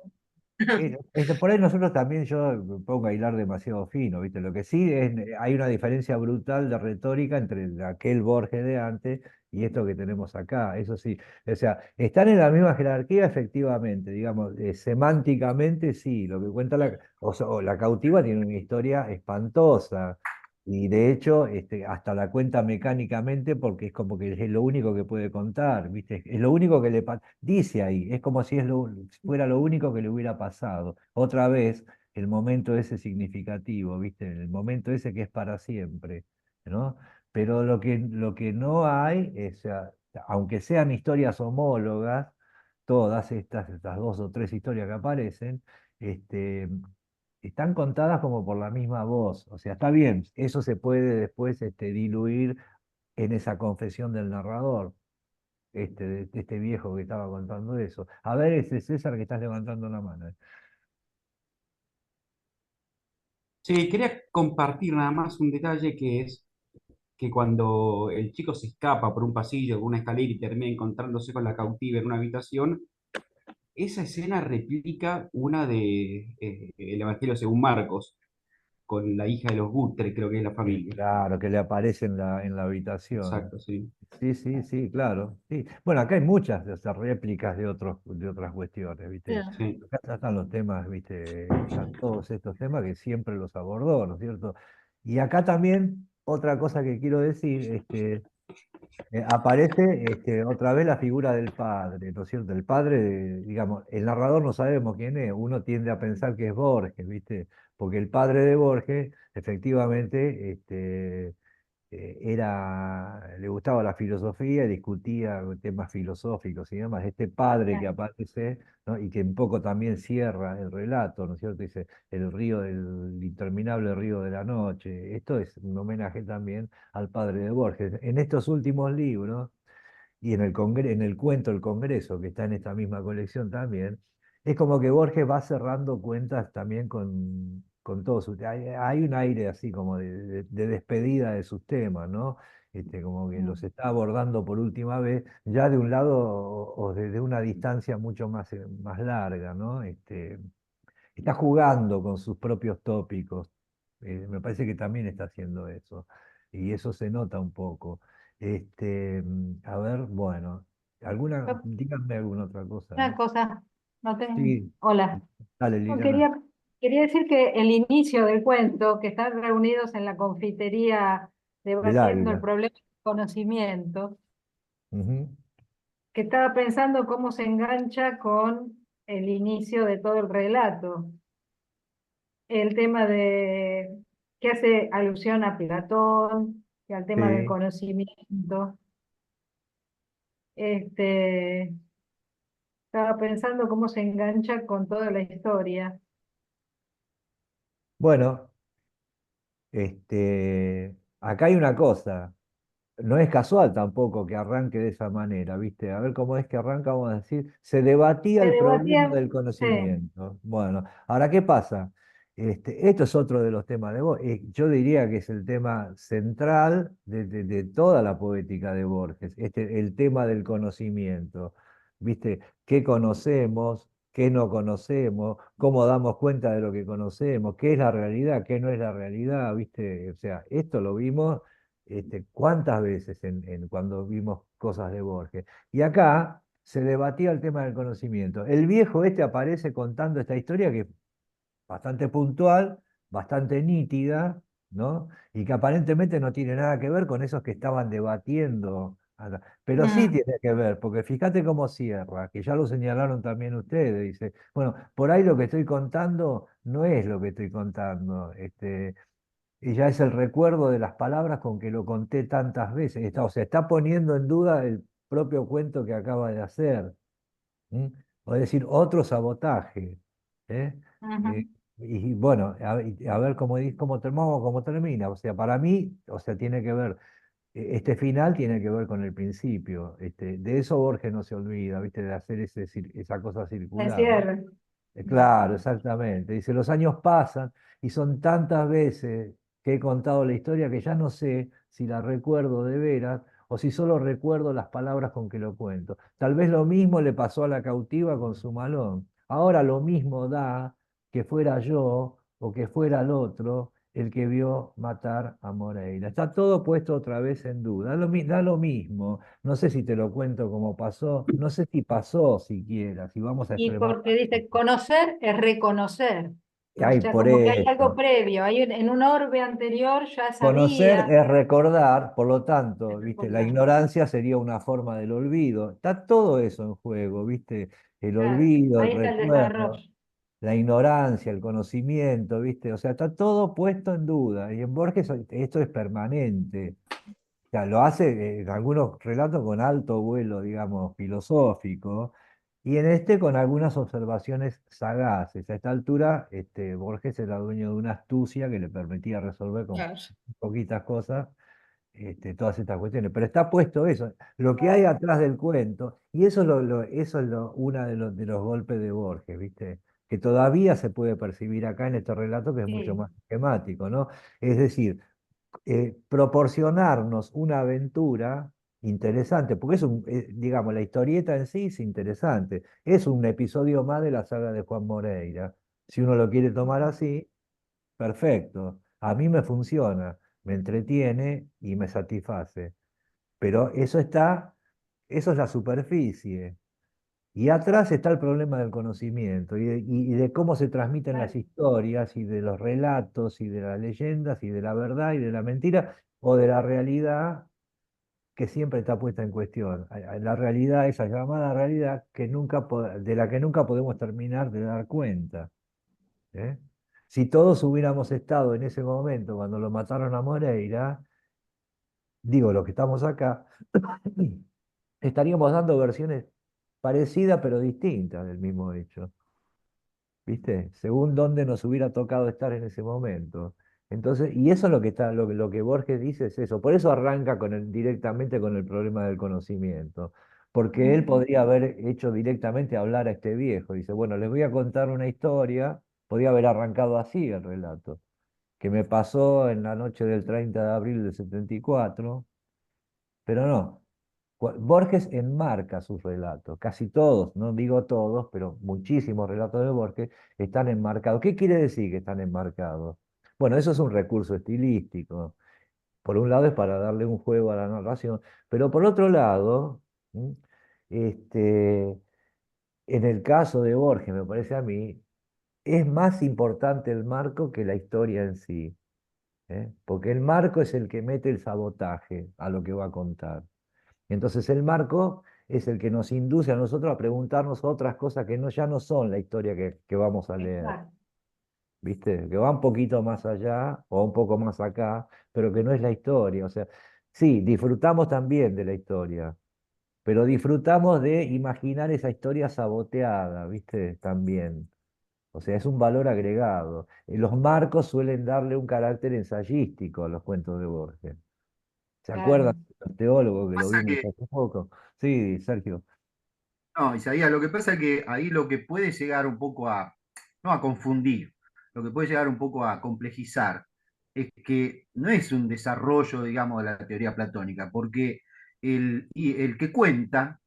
Por ahí nosotros también yo me pongo a hilar demasiado fino, ¿viste? Lo que sí es, hay una diferencia brutal de retórica entre aquel Borges de antes y esto que tenemos acá, eso sí. O sea, están en la misma jerarquía, efectivamente, digamos, semánticamente sí, lo que cuenta o la cautiva tiene una historia espantosa. Y de hecho, hasta la cuenta mecánicamente porque es como que es lo único que puede contar, ¿viste? Es lo único que dice ahí, es como si fuera lo único que le hubiera pasado. Otra vez, el momento ese significativo, ¿viste? El momento ese que es para siempre, ¿no? Pero lo que no hay es, aunque sean historias homólogas, todas estas dos o tres historias que aparecen, este, están contadas como por la misma voz. O sea, está bien, eso se puede después diluir en esa confesión del narrador, de este viejo que estaba contando eso. A ver, ese César que estás levantando la mano. Sí, quería compartir nada más un detalle que es que cuando el chico se escapa por un pasillo, por una escalera y termina encontrándose con la cautiva en una habitación, esa escena replica una de el Evangelio según Marcos, con la hija de los Gutre, creo que es la familia. Claro, que le aparece en la habitación. Exacto, sí. Sí, sí, sí, claro. Sí. Bueno, acá hay muchas de esas réplicas de otras cuestiones, ¿viste? Claro. Sí. Acá están los temas, ¿viste? Están todos estos temas que siempre los abordó, ¿no es cierto? Y acá también, otra cosa que quiero decir, aparece otra vez la figura del padre, ¿no es cierto? El padre, digamos, el narrador no sabemos quién es, uno tiende a pensar que es Borges, ¿viste? Porque el padre de Borges, efectivamente, le gustaba la filosofía y discutía temas filosóficos y demás. Este padre que aparece, ¿no? Y que un poco también cierra el relato, ¿no es cierto? Dice, el interminable río de la noche. Esto es un homenaje también al padre de Borges. En estos últimos libros, y en el cuento El Congreso, que está en esta misma colección también, es como que Borges va cerrando cuentas también con todos sus... Hay un aire así como de despedida de sus temas, ¿no? Como que los está abordando por última vez, ya de un lado o desde una distancia mucho más larga, ¿no? Está jugando con sus propios tópicos. Me parece que también está haciendo eso. Y eso se nota un poco. A ver, bueno, díganme alguna otra cosa, Una ¿no? cosa, no tengo. Sí, Hola. dale, No, Liliana. quería decir que el inicio del cuento, que están reunidos en la confitería Del debatiendo el águila. problema del conocimiento, Ujú. que estaba pensando cómo se engancha con el inicio de todo el relato. El tema de que hace alusión a Platón y al tema del Sí. conocimiento. Este, estaba pensando cómo se engancha con toda la historia. Bueno, acá hay una cosa. No es casual tampoco que arranque de esa manera, ¿viste? A ver cómo es que arranca, vamos a decir, se debatía Se el problema debatía, del sí. conocimiento. Bueno, ahora, ¿qué pasa? Esto es otro de los temas de Borges. Yo diría que es el tema central de toda la poética de Borges, el tema del conocimiento. ¿Viste? ¿Qué conocemos? ¿Qué no conocemos? ¿Cómo damos cuenta de lo que conocemos? ¿Qué es la realidad? ¿Qué no es la realidad? ¿Viste? O sea, esto lo vimos cuántas veces cuando vimos cosas de Borges. Y acá se debatía el tema del conocimiento. El viejo aparece contando esta historia que es bastante puntual, bastante nítida, ¿no? Y que aparentemente no tiene nada que ver con esos que estaban debatiendo acá. Pero sí Mm. tiene que ver, porque fíjate cómo cierra, que ya lo señalaron también ustedes. Dice, bueno, por ahí lo que estoy contando no es lo que estoy contando. Y ya es el recuerdo de las palabras con que lo conté tantas veces. O sea, está poniendo en duda el propio cuento que acaba de hacer. ¿M? O es decir, otro sabotaje. ¿Eh? Eh, Ujú. y bueno, a ver cómo termina. O sea, para mí, o sea, tiene que ver, este final tiene que ver con el principio. De eso Borges no se olvida, ¿viste? De hacer esa cosa El circular, ¿no? cierre. Claro, exactamente. Dice, los años pasan y son tantas veces que he contado la historia que ya no sé si la recuerdo de veras o si solo recuerdo las palabras con que lo cuento. Tal vez lo mismo le pasó a la cautiva con su malón. Ahora lo mismo da que fuera yo o que fuera el otro el que vio matar a Moreira. Está todo puesto otra vez en duda. Da lo mismo. No sé si te lo cuento como pasó, no sé si pasó siquiera, si vamos a Y extremar porque las dice, cosas. conocer es reconocer. O Ay, sea, por como que hay algo eso. previo. En un orbe anterior ya Conocer sabía. es recordar, por lo Es tanto, ¿viste? La recordar. ignorancia sería una forma del olvido. Está todo eso en juego, ¿viste? El Claro, olvido, el ahí está el recuerdo, desarrollo. la ignorancia, el conocimiento, ¿viste? O sea, está todo puesto en duda. Y en Borges esto es permanente. O sea, lo hace en algunos relatos con alto vuelo, digamos, filosófico, y en con algunas observaciones sagaces. A esta altura, Borges era dueño de una astucia que le permitía resolver con Claro. poquitas cosas todas estas cuestiones. Pero está puesto eso, lo que hay atrás del cuento, y eso uno de los golpes de Borges, ¿viste? Que todavía se puede percibir acá en este relato que es mucho Sí. más esquemático, ¿no? Es decir, proporcionarnos una aventura interesante, porque digamos, la historieta en sí es interesante. Es un episodio más de la saga de Juan Moreira. Si uno lo quiere tomar así, perfecto. A mí me funciona, me entretiene y me satisface. Pero eso es la superficie. Y atrás está el problema del conocimiento y de cómo se transmiten las historias y de los relatos y de las leyendas y de la verdad y de la mentira o de la realidad que siempre está puesta en cuestión. La realidad, esa llamada realidad de la que nunca podemos terminar de dar cuenta. ¿Eh? Si todos hubiéramos estado en ese momento cuando lo mataron a Moreira, digo, los que estamos acá, estaríamos dando versiones parecidas pero distintas del mismo hecho. ¿Viste? Según dónde nos hubiera tocado estar en ese momento. Entonces, y eso es lo que está, lo que Borges dice es eso. Por eso arranca directamente con el problema del conocimiento. Porque él podría haber hecho directamente hablar a este viejo. Dice, bueno, les voy a contar una historia. Podría haber arrancado así el relato. Que me pasó en la noche del 30 de abril del 74. Pero no. Borges enmarca sus relatos, casi todos, no digo todos, pero muchísimos relatos de Borges están enmarcados. ¿Qué quiere decir que están enmarcados? Bueno, eso es un recurso estilístico. Por un lado es para darle un juego a la narración, pero por otro lado, ¿m? este, en el caso de Borges, me parece a mí, es más importante el marco que la historia en sí, ¿eh? Porque el marco es el que mete el sabotaje a lo que va a contar. Entonces el marco es el que nos induce a nosotros a preguntarnos otras cosas que ya no son la historia que vamos a leer, Exacto. ¿viste? Que va un poquito más allá o un poco más acá, pero que no es la historia. O sea, sí, disfrutamos también de la historia, pero disfrutamos de imaginar esa historia saboteada, ¿viste? También. O sea, es un valor agregado. Los marcos suelen darle un carácter ensayístico a los cuentos de Borges. ¿Se acuerdan Claro. del teólogo que lo Pasa vimos que, hace poco? Sí, Sergio. no, Isaías, lo que pasa es que ahí lo que puede llegar un poco no a confundir, lo que puede llegar un poco a complejizar, es que no es un desarrollo, digamos, de la teoría platónica, porque el que cuenta,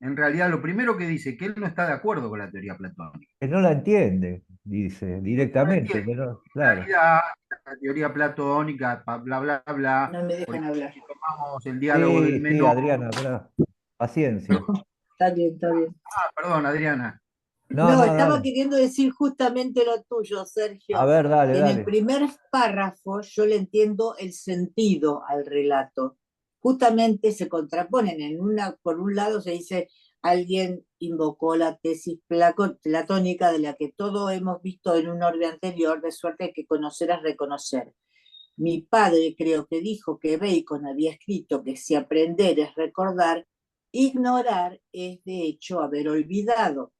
en realidad lo primero que dice que él no está de acuerdo con la teoría platónica. Que no la entiende, dice No la directamente, entiende. que no, En claro. realidad, la teoría platónica, bla, bla, bla, No me por dejan ejemplo, hablar. si tomamos el diálogo del Sí, sí, menor, Adriana, paciencia. Está bien, está bien. perdón, Adriana. No, No, no, estaba dale. queriendo decir justamente lo tuyo, A Sergio. ver, dale, En el dale. primer párrafo yo le entiendo el sentido al relato. Justamente se contraponen. Por un lado se dice, alguien invocó la tesis platónica de la que todos hemos visto en un orden anterior, de suerte que conocer es reconocer. Mi padre creo que dijo que Bacon había escrito que si aprender es recordar, ignorar es de hecho haber olvidado.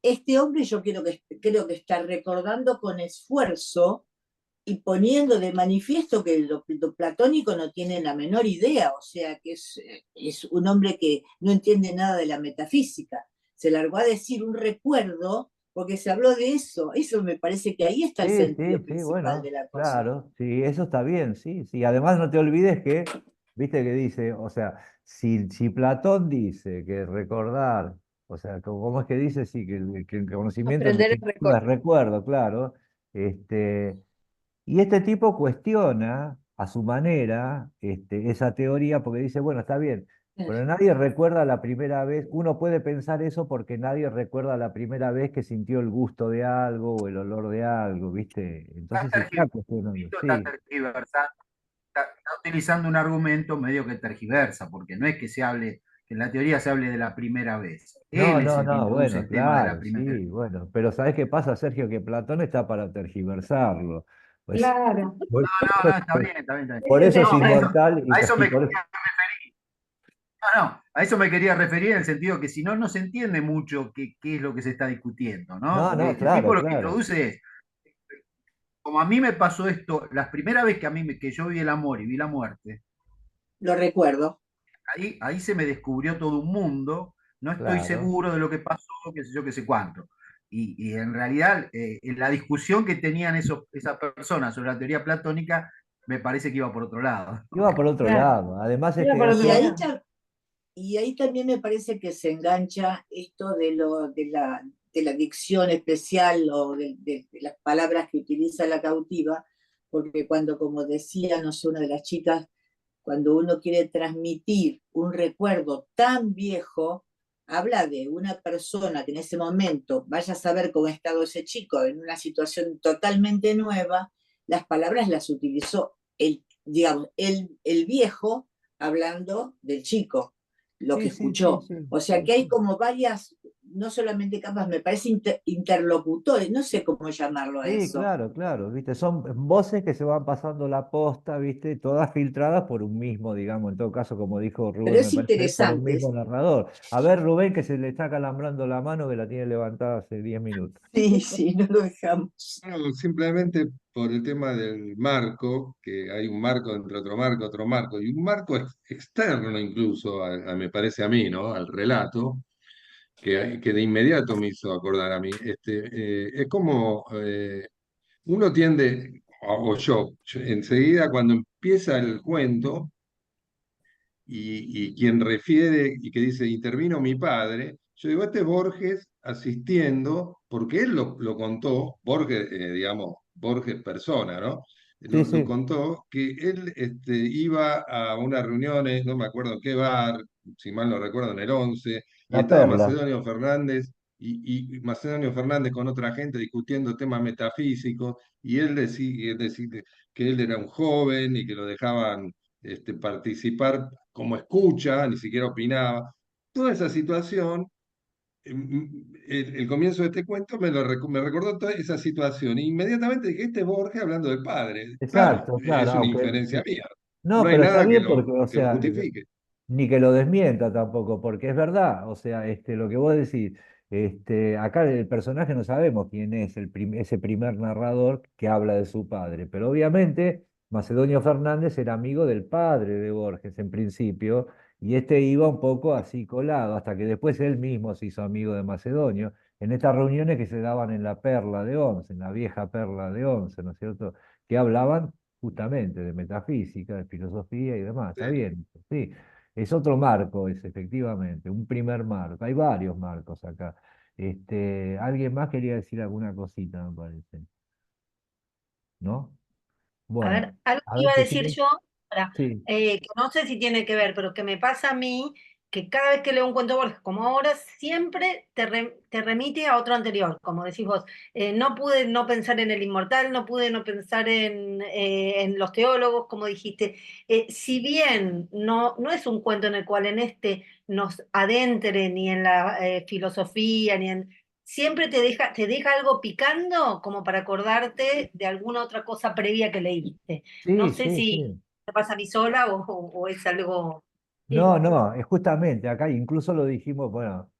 Este hombre yo creo que está recordando con esfuerzo y poniendo de manifiesto que lo platónico no tiene la menor idea, o sea que es un hombre que no entiende nada de la metafísica. Se largó a decir un recuerdo porque se habló de eso me parece que ahí está el Sí, sí, sentido sí, principal de bueno, la cosa. claro, sí, eso está bien, sí, sí. Además, no te olvides que, viste que dice, o sea, si Platón dice que recordar, o sea, ¿cómo es que dice? Sí, que el conocimiento en Aprender es definitiva es recordar. recuerdo, claro. Este, y este tipo cuestiona a su manera esa teoría porque dice, bueno, está bien, pero nadie recuerda la primera vez, uno puede pensar eso porque nadie recuerda la primera vez que sintió el gusto de algo o el olor de algo, ¿viste? Está Entonces se está cuestionando, tergiversando, está sí. tergiversando, está utilizando un argumento medio que tergiversa, porque no es que que en la teoría se hable de la primera vez. No, Él es no, el que no, introduce bueno, el tema de la claro, primera vez. sí, bueno, pero ¿sabés qué pasa, Sergio? Que Platón está para tergiversarlo. Pues, Claro. por, No, no, está bien, está bien, está bien. por eso es No, inmortal a eso y me por quería eso... referir. No, no, a eso me quería referir en el sentido que si no, no se entiende mucho qué es lo que se está discutiendo, ¿no? No, Porque no, el tipo claro, lo que claro. introduce es, como a mí me pasó esto, la primera vez que yo vi el amor y vi la muerte, Lo recuerdo. ahí se me descubrió todo un mundo, no estoy Claro. seguro de lo que pasó, qué sé yo, qué sé cuánto. Y en realidad, en la discusión que tenían esas personas sobre la teoría platónica, me parece que iba por otro lado. Iba por otro Claro, lado. Además, iba por Y otro ahí, lado. y ahí también me parece que se engancha esto de la dicción especial o de las palabras que utiliza la cautiva, porque cuando, como decía, no sé, una de las chicas, cuando uno quiere transmitir un recuerdo tan viejo, habla de una persona que en ese momento vaya a saber cómo ha estado ese chico en una situación totalmente nueva, las palabras las utilizó digamos, el viejo hablando del chico, lo que sí, sí, sí, escuchó. sí, O sea sí, que hay sí. como varias, no solamente capas, me parece interlocutores, no sé cómo llamarlo a Sí, eso. claro, claro, viste, son voces que se van pasando la posta, viste, todas filtradas por un mismo, digamos, en todo caso, como dijo Pero Rubén, me es parece, por un interesante. mismo narrador. A ver, Rubén, que se le está calambrando la mano, que la tiene levantada hace 10 minutos. Sí, sí, no lo dejamos. Bueno, simplemente por el tema del marco, que hay un marco entre otro marco, y un marco externo incluso, me parece a mí, ¿no? Al relato, que de inmediato me hizo acordar a mí. Es como uno tiende, yo enseguida cuando empieza el cuento, y quien refiere y que dice, intervino mi padre, yo digo, este es Borges asistiendo, porque él lo contó, Borges, digamos, Borges persona, ¿no? Sí, Lo sí, contó que él iba a unas reuniones, no me acuerdo en qué bar, si mal no recuerdo, en el 11 y la estaba perla. Macedonio Fernández, y Macedonio Fernández con otra gente discutiendo temas metafísicos, y él decía que él era un joven y que lo dejaban participar como escucha, ni siquiera opinaba. Toda esa situación, el comienzo de este cuento me recordó toda esa situación. E inmediatamente dije, este es Borges hablando del padre. Claro, Exacto, claro, es una aunque inferencia mía. no, No hay pero está nada bien porque, o que lo sea, justifique. ni que lo desmienta tampoco, porque es verdad, o sea, lo que vos decís, acá el personaje no sabemos quién es ese primer narrador que habla de su padre, pero obviamente Macedonio Fernández era amigo del padre de Borges en principio, y este iba un poco así colado, hasta que después él mismo se hizo amigo de Macedonio, en estas reuniones que se daban en la Perla de Once, en la vieja Perla de Once, ¿no es cierto? Que hablaban justamente de metafísica, de filosofía y demás. Sí. Está bien, sí. Es otro marco, es efectivamente, un primer marco. Hay varios marcos acá. Alguien más quería decir alguna cosita, me parece, ¿no? A Bueno, ver, algo a que ver, iba a decir Cecilia. yo, ahora, Sí, que no sé si tiene que ver, pero que me pasa a mí, que cada vez que leo un cuento de Borges, como ahora, siempre te remite a otro anterior, como decís vos. No pude no pensar en el inmortal, no pude no pensar en los teólogos, como dijiste. Si bien no es un cuento en el cual en este nos adentre ni en la filosofía, ni en siempre te deja algo picando como para acordarte de alguna otra cosa previa que leíste. No sí, sé sí, si sí. te pasa a mí sola o es algo... No, Sí. no, es justamente acá, incluso lo dijimos, bueno,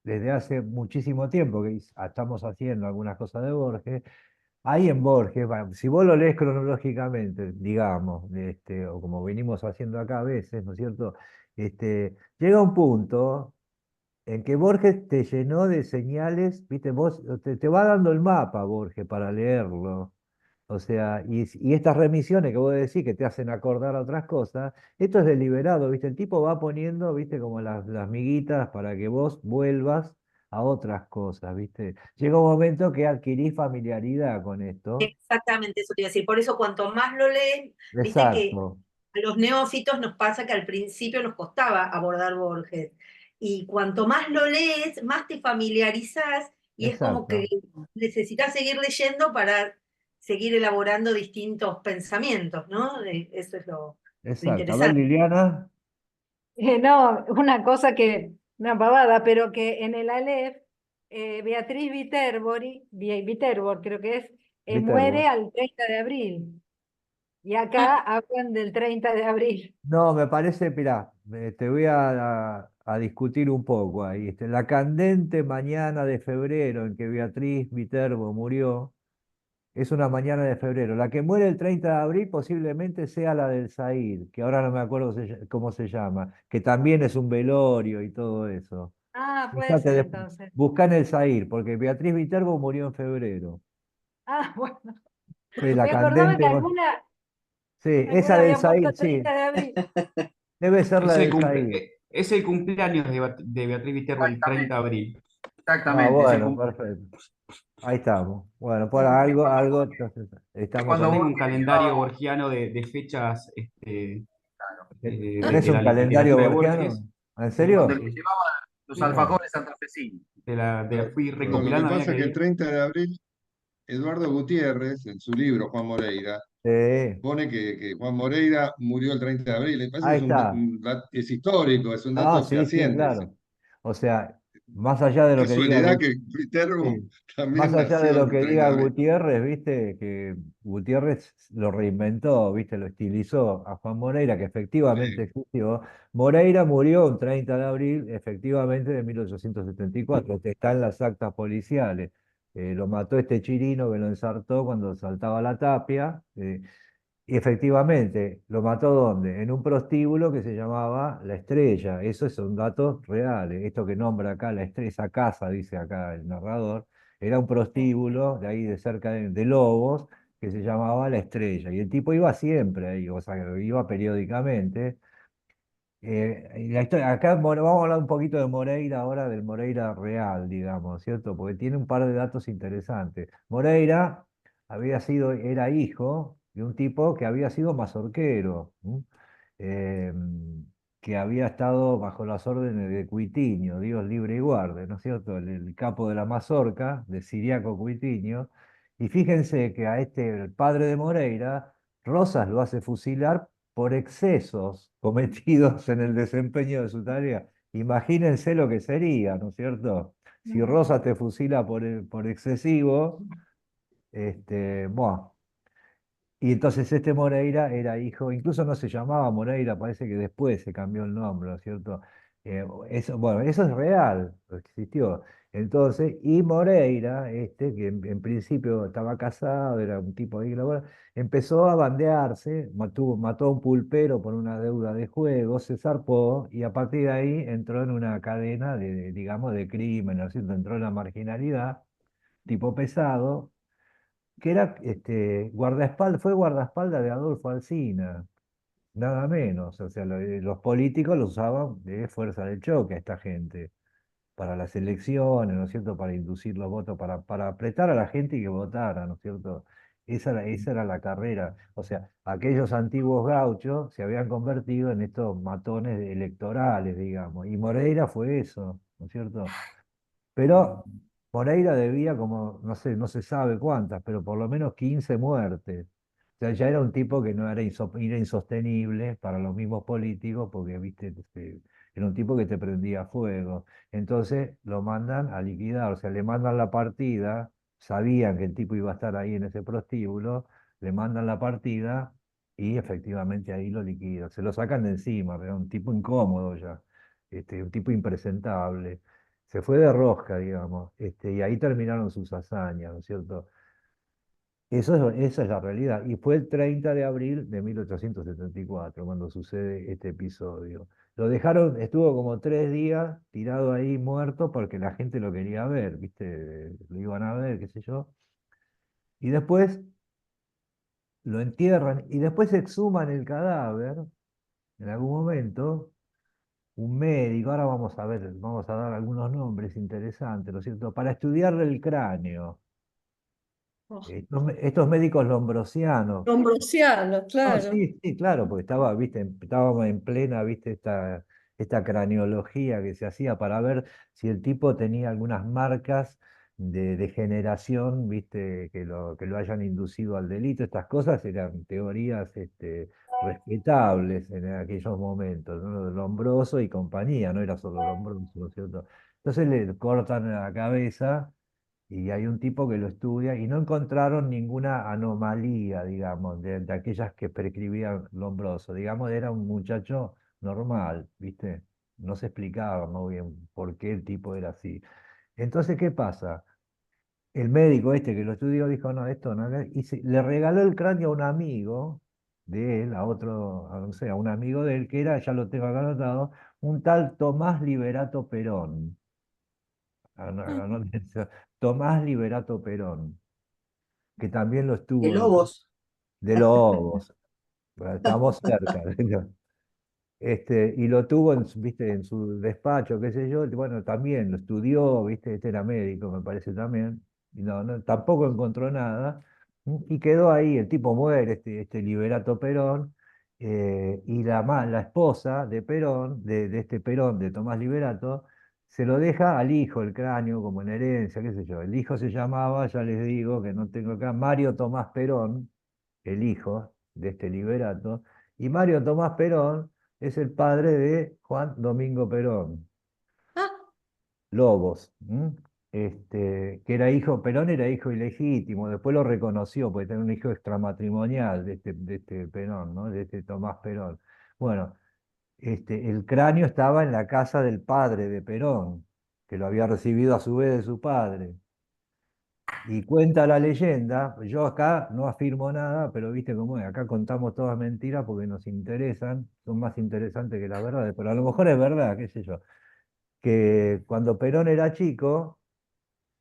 desde hace muchísimo tiempo que estamos haciendo algunas cosas de Borges. Ahí en Borges, bueno, si vos lo lees cronológicamente, digamos, o como venimos haciendo acá a veces, ¿no es cierto? Llega un punto en que Borges te llenó de señales, viste, vos te va dando el mapa, Borges, para leerlo. O sea, y estas remisiones que vos decís que te hacen acordar a otras cosas, esto es deliberado, ¿viste? El tipo va poniendo, ¿viste? Como las miguitas para que vos vuelvas a otras cosas, ¿viste? Llega un momento que adquirís familiaridad con esto. Exactamente, eso te iba a decir. Por eso cuanto más lo lees, viste que Exacto, a los neófitos nos pasa que al principio nos costaba abordar Borges. Y cuanto más lo lees, más te familiarizás y es como que exacto, necesitas seguir leyendo para seguir elaborando distintos pensamientos, ¿no? Eso es lo exacto. A ver, interesante. Liliana, No, una cosa que, una pavada, pero que en el Aleph, Beatriz Viterbo, creo que es, muere Viterbo. al 30 de abril. Y Ah, acá hablan del 30 de abril. No, me parece, mirá, te voy a discutir un poco ahí. La candente mañana de febrero en que Beatriz Viterbo murió, es una mañana de febrero. La que muere el 30 de abril posiblemente sea la del Zaid, que ahora no me acuerdo cómo se llama, que también es un velorio y todo eso. Ah, puede Fíjate, ser entonces. buscá en el Zaid, porque Beatriz Viterbo murió en febrero. Ah, bueno. Sí, la Me acordaba candente. que alguna, Sí, esa Alguna del había muerto Said, el sí, 30 de abril. debe ser la Es el del Said. es el cumpleaños de Beatriz Viterbo, el 30 de Exactamente, abril. Ah, exactamente, es el bueno, cumpleaños. perfecto. Ahí estamos. Bueno, por Es algo, cuando, algo, entonces, es estamos cuando Yo con... tengo un Borges calendario llevaba, borgiano de fechas claro, ¿Tenés de un la calendario literatura de borgiano? Borges. ¿En cuando serio? el que llevaba los Sí, Ah, alfajores santafesinos. fui No, lo que recopilando a medida pasa es que el que... 30 de abril, Eduardo Gutiérrez, en su libro Juan Moreira, sí, pone que Juan Moreira murió el 30 de abril. Me parece que ahí es está. es histórico, es un Ah, dato sí, sí, fehaciente ese. claro. O sea, más allá de lo Qué que diga soledad que Viterbo sí. Más también allá de nació lo el que 30 diga de abril. Gutiérrez, viste, que Gutiérrez lo reinventó, viste, lo estilizó a Juan Moreira, que efectivamente Sí. existió. Moreira murió un 30 de abril, efectivamente, de 1874. Que está en las actas policiales. Lo mató este chirino que lo ensartó cuando saltaba la tapia. Y efectivamente, ¿lo mató dónde? En un prostíbulo que se llamaba La Estrella. Eso son datos reales. Esto que nombra acá la estrella, esa casa, dice acá el narrador, era un prostíbulo de ahí de cerca de Lobos que se llamaba La Estrella. Y el tipo iba siempre ahí, o sea, iba periódicamente. Y acá vamos a hablar un poquito de Moreira ahora, del Moreira real, digamos, ¿cierto? Porque tiene un par de datos interesantes. Moreira era hijo de un tipo que había sido mazorquero, ¿m? Eh, que había estado bajo las órdenes de Cuitiño, Dios libre y guarde, ¿no es cierto? El capo de la mazorca, de Siriaco Cuitiño. Y fíjense que a el padre de Moreira, Rosas lo hace fusilar por excesos cometidos en el desempeño de su tarea. Imagínense lo que sería, ¿no es cierto? Si Rosas te fusila por excesivo, buah. Y entonces este Moreira era hijo, incluso no se llamaba Moreira, parece que después se cambió el nombre, ¿no es cierto? Eso, bueno, eso es real, existió. Entonces, y Moreira, que en principio estaba casado, era un tipo de iglesia, empezó a bandearse, mató a un pulpero por una deuda de juego, se zarpó y a partir de ahí entró en una cadena digamos, de crimen, ¿no es cierto? Entró en la marginalidad, tipo pesado que era guardaespaldas, fue guardaespaldas de Adolfo Alsina, nada menos. O sea, los políticos lo usaban de fuerza de choque a esta gente, para las elecciones, ¿no es cierto? Para inducir los votos, para apretar a la gente y que votara, ¿no es cierto? Esa era la carrera. O sea, aquellos antiguos gauchos se habían convertido en estos matones electorales, digamos. Y Moreira fue eso, ¿no es cierto? Pero Moreira debía como, no sé, no se sabe cuántas, pero por lo menos 15 muertes. O sea, ya era un tipo que no era insostenible para los mismos políticos, porque, viste, era un tipo que te prendía fuego. Entonces lo mandan a liquidar, o sea, le mandan la partida, sabían que el tipo iba a estar ahí en ese prostíbulo, le mandan la partida y efectivamente ahí lo liquidan. Se lo sacan de encima, era un tipo incómodo ya, un tipo impresentable. Se fue de rosca, digamos, y ahí terminaron sus hazañas, ¿no es cierto? Esa es la realidad. Y fue el 30 de abril de 1874 cuando sucede este episodio. Lo dejaron, estuvo como 3 días tirado ahí muerto porque la gente lo quería ver, ¿viste? Lo iban a ver, qué sé yo. Y después lo entierran y después exhuman el cadáver en algún momento. Un médico, ahora vamos a ver, vamos a dar algunos nombres interesantes, ¿no es cierto? Para estudiarle el cráneo. Oh, Estos médicos lombrosianos. Ambrosiano, No, claro. sí, sí, claro, porque estábamos en plena, viste, esta craneología que se hacía para ver si el tipo tenía algunas marcas de degeneración, viste, que lo hayan inducido al delito. Estas cosas eran teorías respetables en aquellos momentos, ¿no? Lombroso y compañía, no era solo Lombroso, ¿no es cierto? Entonces le cortan la cabeza y hay un tipo que lo estudia y no encontraron ninguna anomalía, digamos, de aquellas que prescribían Lombroso. Digamos, era un muchacho normal, ¿viste? No se explicaba muy bien por qué el tipo era así. Entonces, ¿qué pasa? El médico que lo estudió dijo, no, esto no, y le regaló el cráneo a un amigo de él, no sé, a un amigo de él, que era, ya lo tengo acá anotado, un tal Tomás Liberato Perón. Anótense, Tomás Liberato Perón, que también lo De estuvo Lobos. de Lobos. Bueno, estamos cerca. ¿no? Y lo tuvo ¿viste? En su despacho, qué sé yo, y bueno, también lo estudió, ¿viste? Este era médico, me parece también, y tampoco encontró nada, y quedó ahí, el tipo muere, este Liberato Perón, y la esposa de Perón, de este Perón, de Tomás Liberato, se lo deja al hijo, el cráneo, como en herencia, qué sé yo. El hijo se llamaba, ya les digo, que no tengo acá, Mario Tomás Perón, el hijo de este Liberato, y Mario Tomás Perón es el padre de Juan Domingo Perón, Ah, Lobos, que era hijo, Perón era hijo ilegítimo, después lo reconoció porque tenía un hijo extramatrimonial de este Perón, ¿no? De este Tomás Perón. Bueno, el cráneo estaba en la casa del padre de Perón, que lo había recibido a su vez de su padre. Y cuenta la leyenda, yo acá no afirmo nada, pero viste cómo es, acá contamos todas mentiras porque nos interesan, son más interesantes que la verdad, pero a lo mejor es verdad, qué sé yo, que cuando Perón era chico,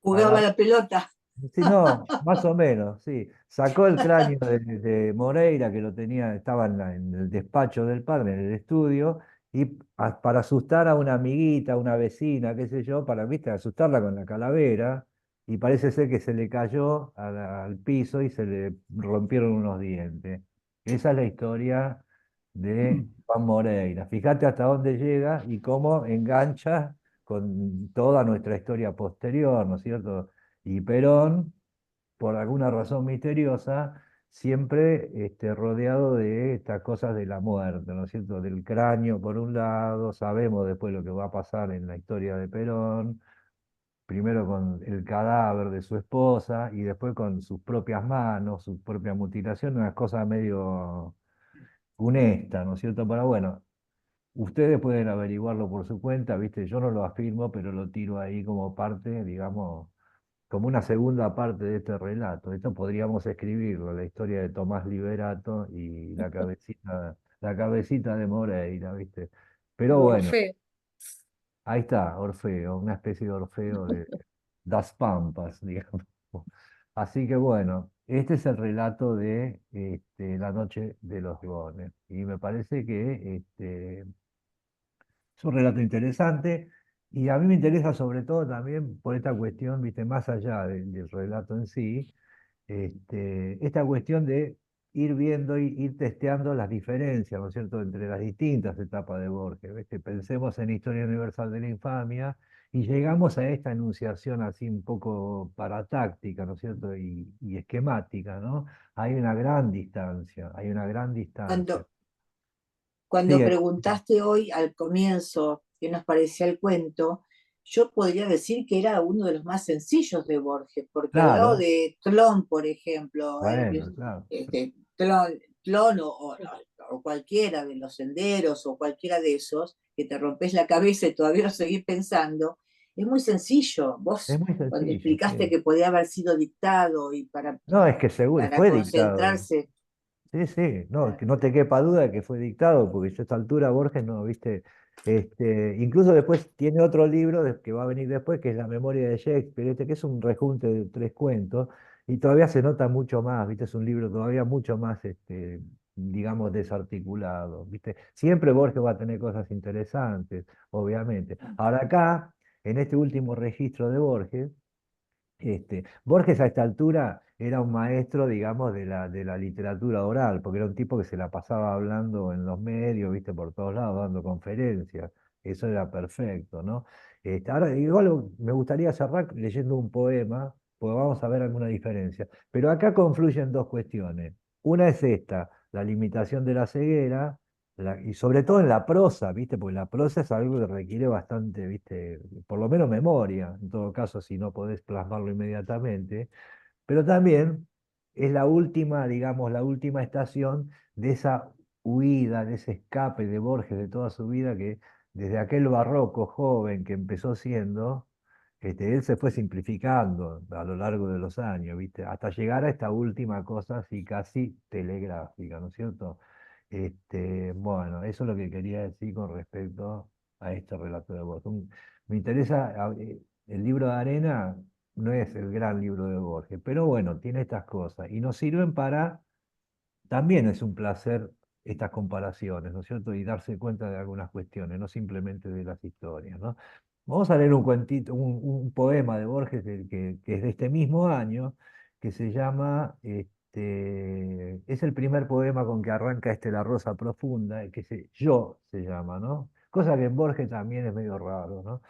Jugaba a agar- la pelota. sí, no, más o menos, sí, sacó el cráneo de Moreira, que lo tenía, estaba en el despacho del padre, en el estudio, y para asustar a una amiguita, una vecina, qué sé yo, para, viste, asustarla con la calavera, y parece ser que se le cayó al piso y se le rompieron unos dientes. Esa es la historia de Juan Moreira. Fíjate hasta dónde llega y cómo engancha con toda nuestra historia posterior, ¿no es cierto? Y Perón, por alguna razón misteriosa, siempre rodeado de estas cosas de la muerte, ¿no es cierto? Del cráneo, por un lado, sabemos después lo que va a pasar en la historia de Perón, primero con el cadáver de su esposa y después con sus propias manos, su propia mutilación, una cosa medio funesta, ¿no es cierto? Pero bueno, ustedes pueden averiguarlo por su cuenta, ¿viste? Yo no lo afirmo, pero lo tiro ahí como parte, digamos, como una segunda parte de este relato. Esto podríamos escribirlo, la historia de Tomás Liberato y la cabecita de Moreira, ¿viste? Pero bueno, Orfeo. ahí está, Orfeo, una especie de Orfeo de Das Pampas, digamos. Así que bueno, este es el relato de La Noche de los Leones. Y me parece que es un relato interesante y a mí me interesa sobre todo también por esta cuestión, viste, más allá del relato en sí, esta cuestión de ir viendo y ir testeando las diferencias, ¿no es cierto?, entre las distintas etapas de Borges, ¿viste? Pensemos en Historia Universal de la Infamia y llegamos a esta enunciación así un poco paratáctica, ¿no es cierto?, y esquemática, ¿no? Hay una gran distancia, hay una gran distancia. Cuando, cuando Sí, preguntaste hoy al comienzo qué nos parecía el cuento, yo podría decir que era uno de los más sencillos de Borges, porque al lado claro, de Tlón, por ejemplo, bueno, claro. Tlón o cualquiera de los senderos o cualquiera de esos, que te rompes la cabeza y todavía lo seguís pensando, es muy sencillo. Es Vos, muy cuando sencillo, explicaste sí. que podía haber sido dictado y No, es que seguro, para fue dictado. concentrarse, Sí, sí, no, que no te quepa duda de que fue dictado, porque yo a esta altura Borges no, viste, incluso después tiene otro libro que va a venir después, que es La Memoria de Shakespeare, que es un rejunte de 3 cuentos, y todavía se nota mucho más, viste, es un libro todavía mucho más, digamos, desarticulado, viste. Siempre Borges va a tener cosas interesantes, obviamente. Ahora acá, en este último registro de Borges, Borges a esta altura era un maestro, digamos, de la literatura oral, porque era un tipo que se la pasaba hablando en los medios, viste, por todos lados, dando conferencias. Eso era perfecto, ¿no? Ahora, igual me gustaría cerrar leyendo un poema, porque vamos a ver alguna diferencia. Pero acá confluyen dos cuestiones. Una es esta, la limitación de la ceguera, y sobre todo en la prosa, ¿viste? Porque la prosa es algo que requiere bastante, ¿viste? Por lo menos memoria, en todo caso, si no podés plasmarlo inmediatamente. Pero también es la última, digamos, la última estación de esa huida, de ese escape de Borges de toda su vida, que desde aquel barroco joven que empezó siendo, él se fue simplificando a lo largo de los años, ¿viste? Hasta llegar a esta última cosa así casi telegráfica, ¿no es cierto? Bueno, eso es lo que quería decir con respecto a este relato de Borges. Me interesa, el libro de arena no es el gran libro de Borges, pero bueno, tiene estas cosas y nos sirven para, también es un placer estas comparaciones, ¿no es cierto? Y darse cuenta de algunas cuestiones, no simplemente de las historias, ¿no? Vamos a leer un cuentito, un poema de Borges que es de este mismo año, que se llama, es el primer poema con que arranca La Rosa Profunda, Yo se llama, ¿no? Cosa que en Borges también es medio raro, ¿no?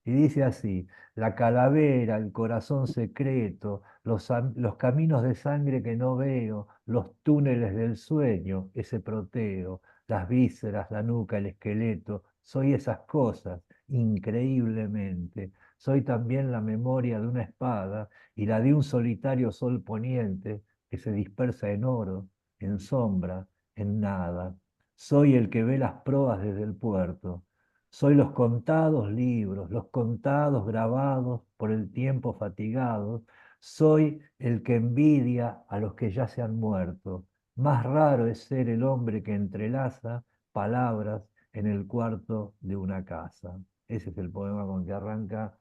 Y dice así: la calavera, el corazón secreto, los caminos de sangre que no veo, los túneles del sueño, ese proteo, las vísceras, la nuca, el esqueleto, soy esas cosas, increíblemente. Soy también la memoria de una espada y la de un solitario sol poniente que se dispersa en oro, en sombra, en nada. Soy el que ve las proas desde el puerto. Soy los contados libros, los contados grabados por el tiempo fatigado. Soy el que envidia a los que ya se han muerto. Más raro es ser el hombre que entrelaza palabras en el cuarto de una casa. Ese es el poema con que arranca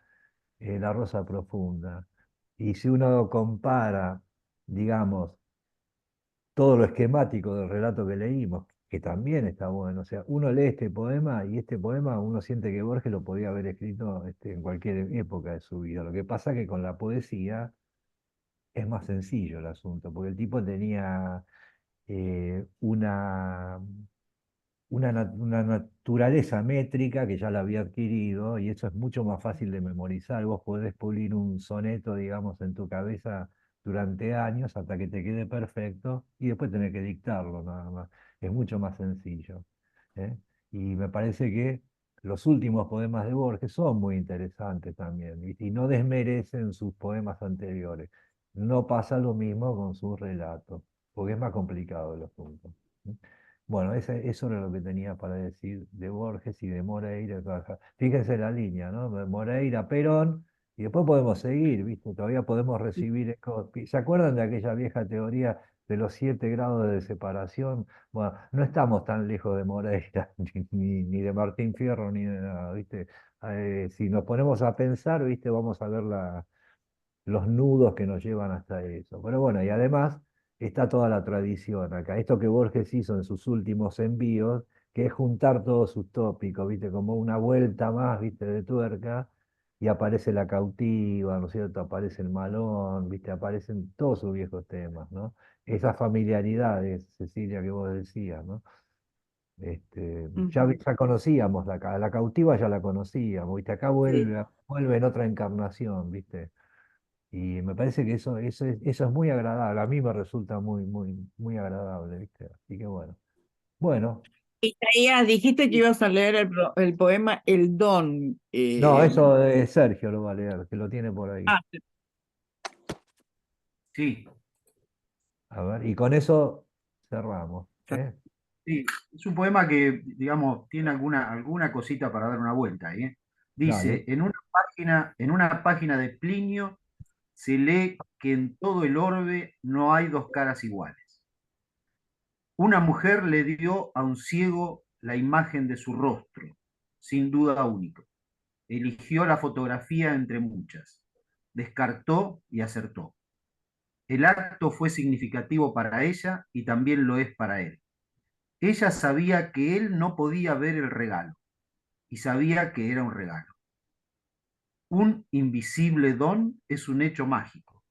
La Rosa Profunda. Y si uno compara, digamos, todo lo esquemático del relato que leímos, que también está bueno. O sea, uno lee este poema y este poema uno siente que Borges lo podía haber escrito en cualquier época de su vida. Lo que pasa que con la poesía es más sencillo el asunto, porque el tipo tenía una naturaleza métrica que ya la había adquirido y eso es mucho más fácil de memorizar. Vos podés pulir un soneto, digamos, en tu cabeza durante años hasta que te quede perfecto y después tenés que dictarlo nada más. Es mucho más sencillo. ¿Eh? Y me parece que los últimos poemas de Borges son muy interesantes también, ¿viste? Y no desmerecen sus poemas anteriores. No pasa lo mismo con sus relatos, porque es más complicado el asunto. ¿Eh? Bueno, eso era lo que tenía para decir de Borges y de Moreira. Fíjense la línea, ¿no? Moreira, Perón, y después podemos seguir, ¿viste? Todavía podemos recibir eco. ¿Se acuerdan de aquella vieja teoría de los 7 grados de separación? Bueno, no estamos tan lejos de Moreira, ni de Martín Fierro, ni de nada, ¿viste? Si nos ponemos a pensar, ¿viste? Vamos a ver los nudos que nos llevan hasta eso. Pero bueno, y además está toda la tradición acá. Esto que Borges hizo en sus últimos envíos, que es juntar todos sus tópicos, ¿viste? Como una vuelta más, ¿viste? De tuerca, y aparece la cautiva, ¿no es cierto? Aparece el malón, ¿viste? Aparecen todos sus viejos temas, ¿no? Esas familiaridades, Cecilia, que vos decías, ¿no? Ujú. Ya conocíamos la cautiva ya la conocíamos, ¿viste? Acá Sí. vuelve en otra encarnación, ¿viste? Y me parece que eso es muy agradable. A mí me resulta muy, muy, muy agradable, ¿viste? Así que bueno. Bueno, Isaías, dijiste que ibas a leer el poema El Don. no, eso es Sergio lo va a leer, que lo tiene por ahí. Ah, Sí, A ver, y con eso cerramos, ¿eh? sí. Es un poema que, digamos, tiene alguna cosita para dar una vuelta ahí, ¿eh? Dice, Dale. en una página de Plinio se lee que en todo el orbe no hay dos caras iguales. Una mujer le dio a un ciego la imagen de su rostro, sin duda único. Eligió la fotografía entre muchas. Descartó y acertó. El acto fue significativo para ella y también lo es para él. Ella sabía que él no podía ver el regalo y sabía que era un regalo. Un invisible don es un hecho mágico.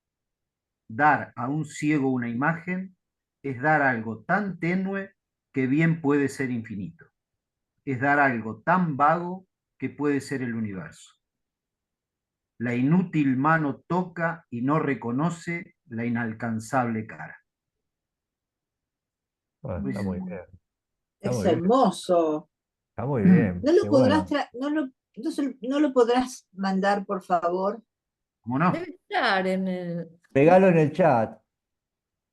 Dar a un ciego una imagen es dar algo tan tenue que bien puede ser infinito. Es dar algo tan vago que puede ser el universo. La inútil mano toca y no reconoce la inalcanzable cara. Bueno, está Pues, muy bien. Está Es muy bien. hermoso. Está muy bien. ¿No lo Qué podrás, bueno. no lo podrás mandar, por favor? ¿cómo no? Debe estar en el... Pegalo en el chat.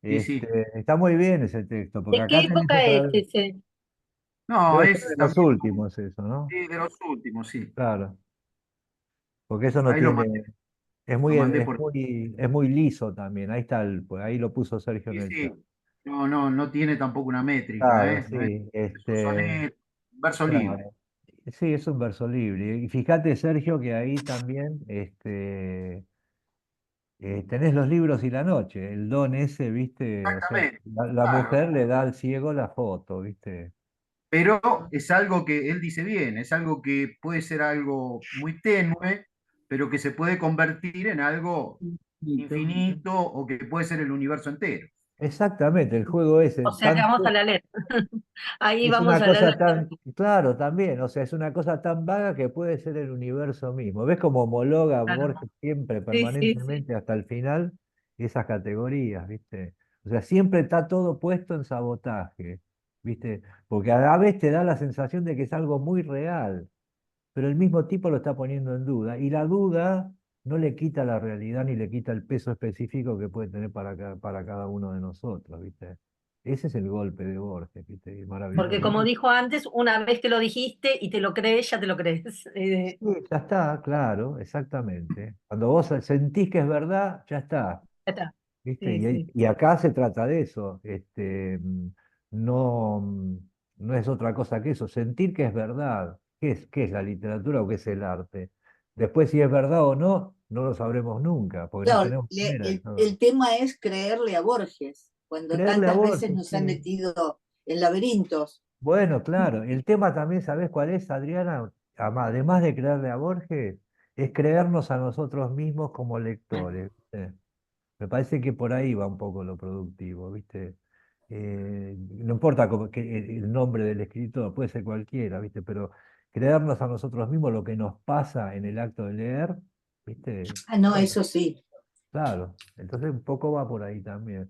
Sí, sí. Está muy bien ese texto, porque ¿De qué acá tenés época otra es vez. ese? No, Debe ser es de los también últimos eso, ¿no? sí, de los últimos, sí. Claro. Porque eso no Ahí lo mandé, tiene. Es lo muy, mandé por. es muy liso también. Ahí está pues ahí lo puso Sergio Sí, en el chat. sí. No, no, no tiene tampoco una métrica, Claro, ¿eh? No es, sí, es un soneto, verso libre. claro. Sí, es un verso libre. Y fíjate, Sergio, que ahí también tenés los libros y la noche, el don ese, ¿viste? O sea, Exactamente, la claro. mujer le da al ciego la foto, ¿viste? Pero es algo que él dice bien, es algo que puede ser algo muy tenue, pero que se puede convertir en algo infinito o que puede ser el universo entero. Exactamente, el juego ese, O sea que vamos a la letra. Ahí es vamos una a la cosa letra. tan, claro, también, o sea, es una cosa tan vaga que puede ser el universo mismo. ¿Ves cómo homologa Claro. Borges siempre, Sí, sí, sí. permanentemente, hasta el final, esas categorías, ¿viste? O sea, siempre está todo puesto en sabotaje, ¿viste? Porque a la vez te da la sensación de que es algo muy real, pero el mismo tipo lo está poniendo en duda, y la duda no le quita la realidad ni le quita el peso específico que puede tener para cada uno de nosotros, ¿viste? Ese es el golpe de Borges, ¿viste? Y Porque maravilloso. como dijo antes, una vez que lo dijiste y te lo crees, ya te lo crees. Sí, ya está, claro, exactamente. Cuando vos sentís que es verdad, ya está, Ya está. ¿viste? Sí, sí. Y acá se trata de eso, no, no es otra cosa que eso, sentir que es verdad. Qué es la literatura o qué es el arte? Después, si es verdad o no, no lo sabremos nunca, porque no Claro, tenemos manera de saber. el tema es creerle a Borges, cuando Creerle a tantas veces Borges, nos han sí. metido en laberintos. Bueno, claro, el tema también, ¿sabés cuál es, Adriana? Además de creerle a Borges, es creernos a nosotros mismos como lectores, ¿viste? Me parece que por ahí va un poco lo productivo, ¿viste? No importa que el nombre del escritor, puede ser cualquiera, ¿viste? Pero creernos a nosotros mismos lo que nos pasa en el acto de leer, ¿viste? Ah, no, Bueno, eso sí. claro, entonces un poco va por ahí también.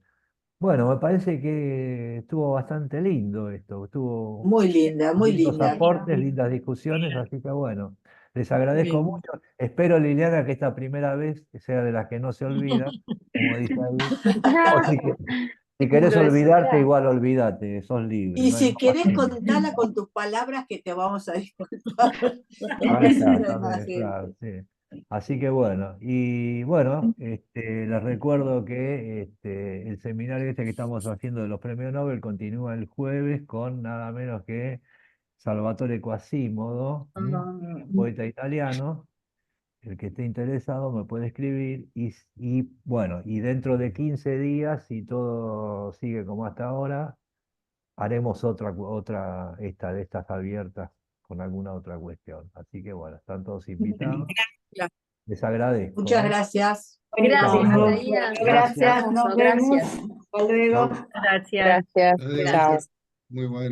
Bueno, me parece que estuvo bastante lindo esto, estuvo Muy linda, muy lindos linda. aportes, lindas discusiones, así que bueno, les agradezco Bien. mucho. Espero, Liliana, que esta primera vez sea de las que no se olvida, como dice ahí. O si querés Lo decía. olvidarte, igual olvídate, sos libre, Y no hay si no pasa querés nada. contarla con tus palabras, que te vamos a disculpar. Ahí Así está, no hay más también, claro, gente. sí. Así que bueno, y bueno, les recuerdo que el seminario este que estamos haciendo de los premios Nobel continúa el jueves con nada menos que Salvatore Quasimodo, poeta italiano. El que esté interesado me puede escribir y bueno, y dentro de 15 días, si todo sigue como hasta ahora, haremos otra esta de estas abiertas con alguna otra cuestión. Así que bueno, están todos invitados. Gracias. Les agradezco, Muchas ¿eh? gracias. Gracias, Chao. Isaías. Un Gracias. Gracias, nos abrazo, vemos. gracias. Hasta luego. Gracias. Gracias. Adiós. Chao. Gracias. Muy bueno.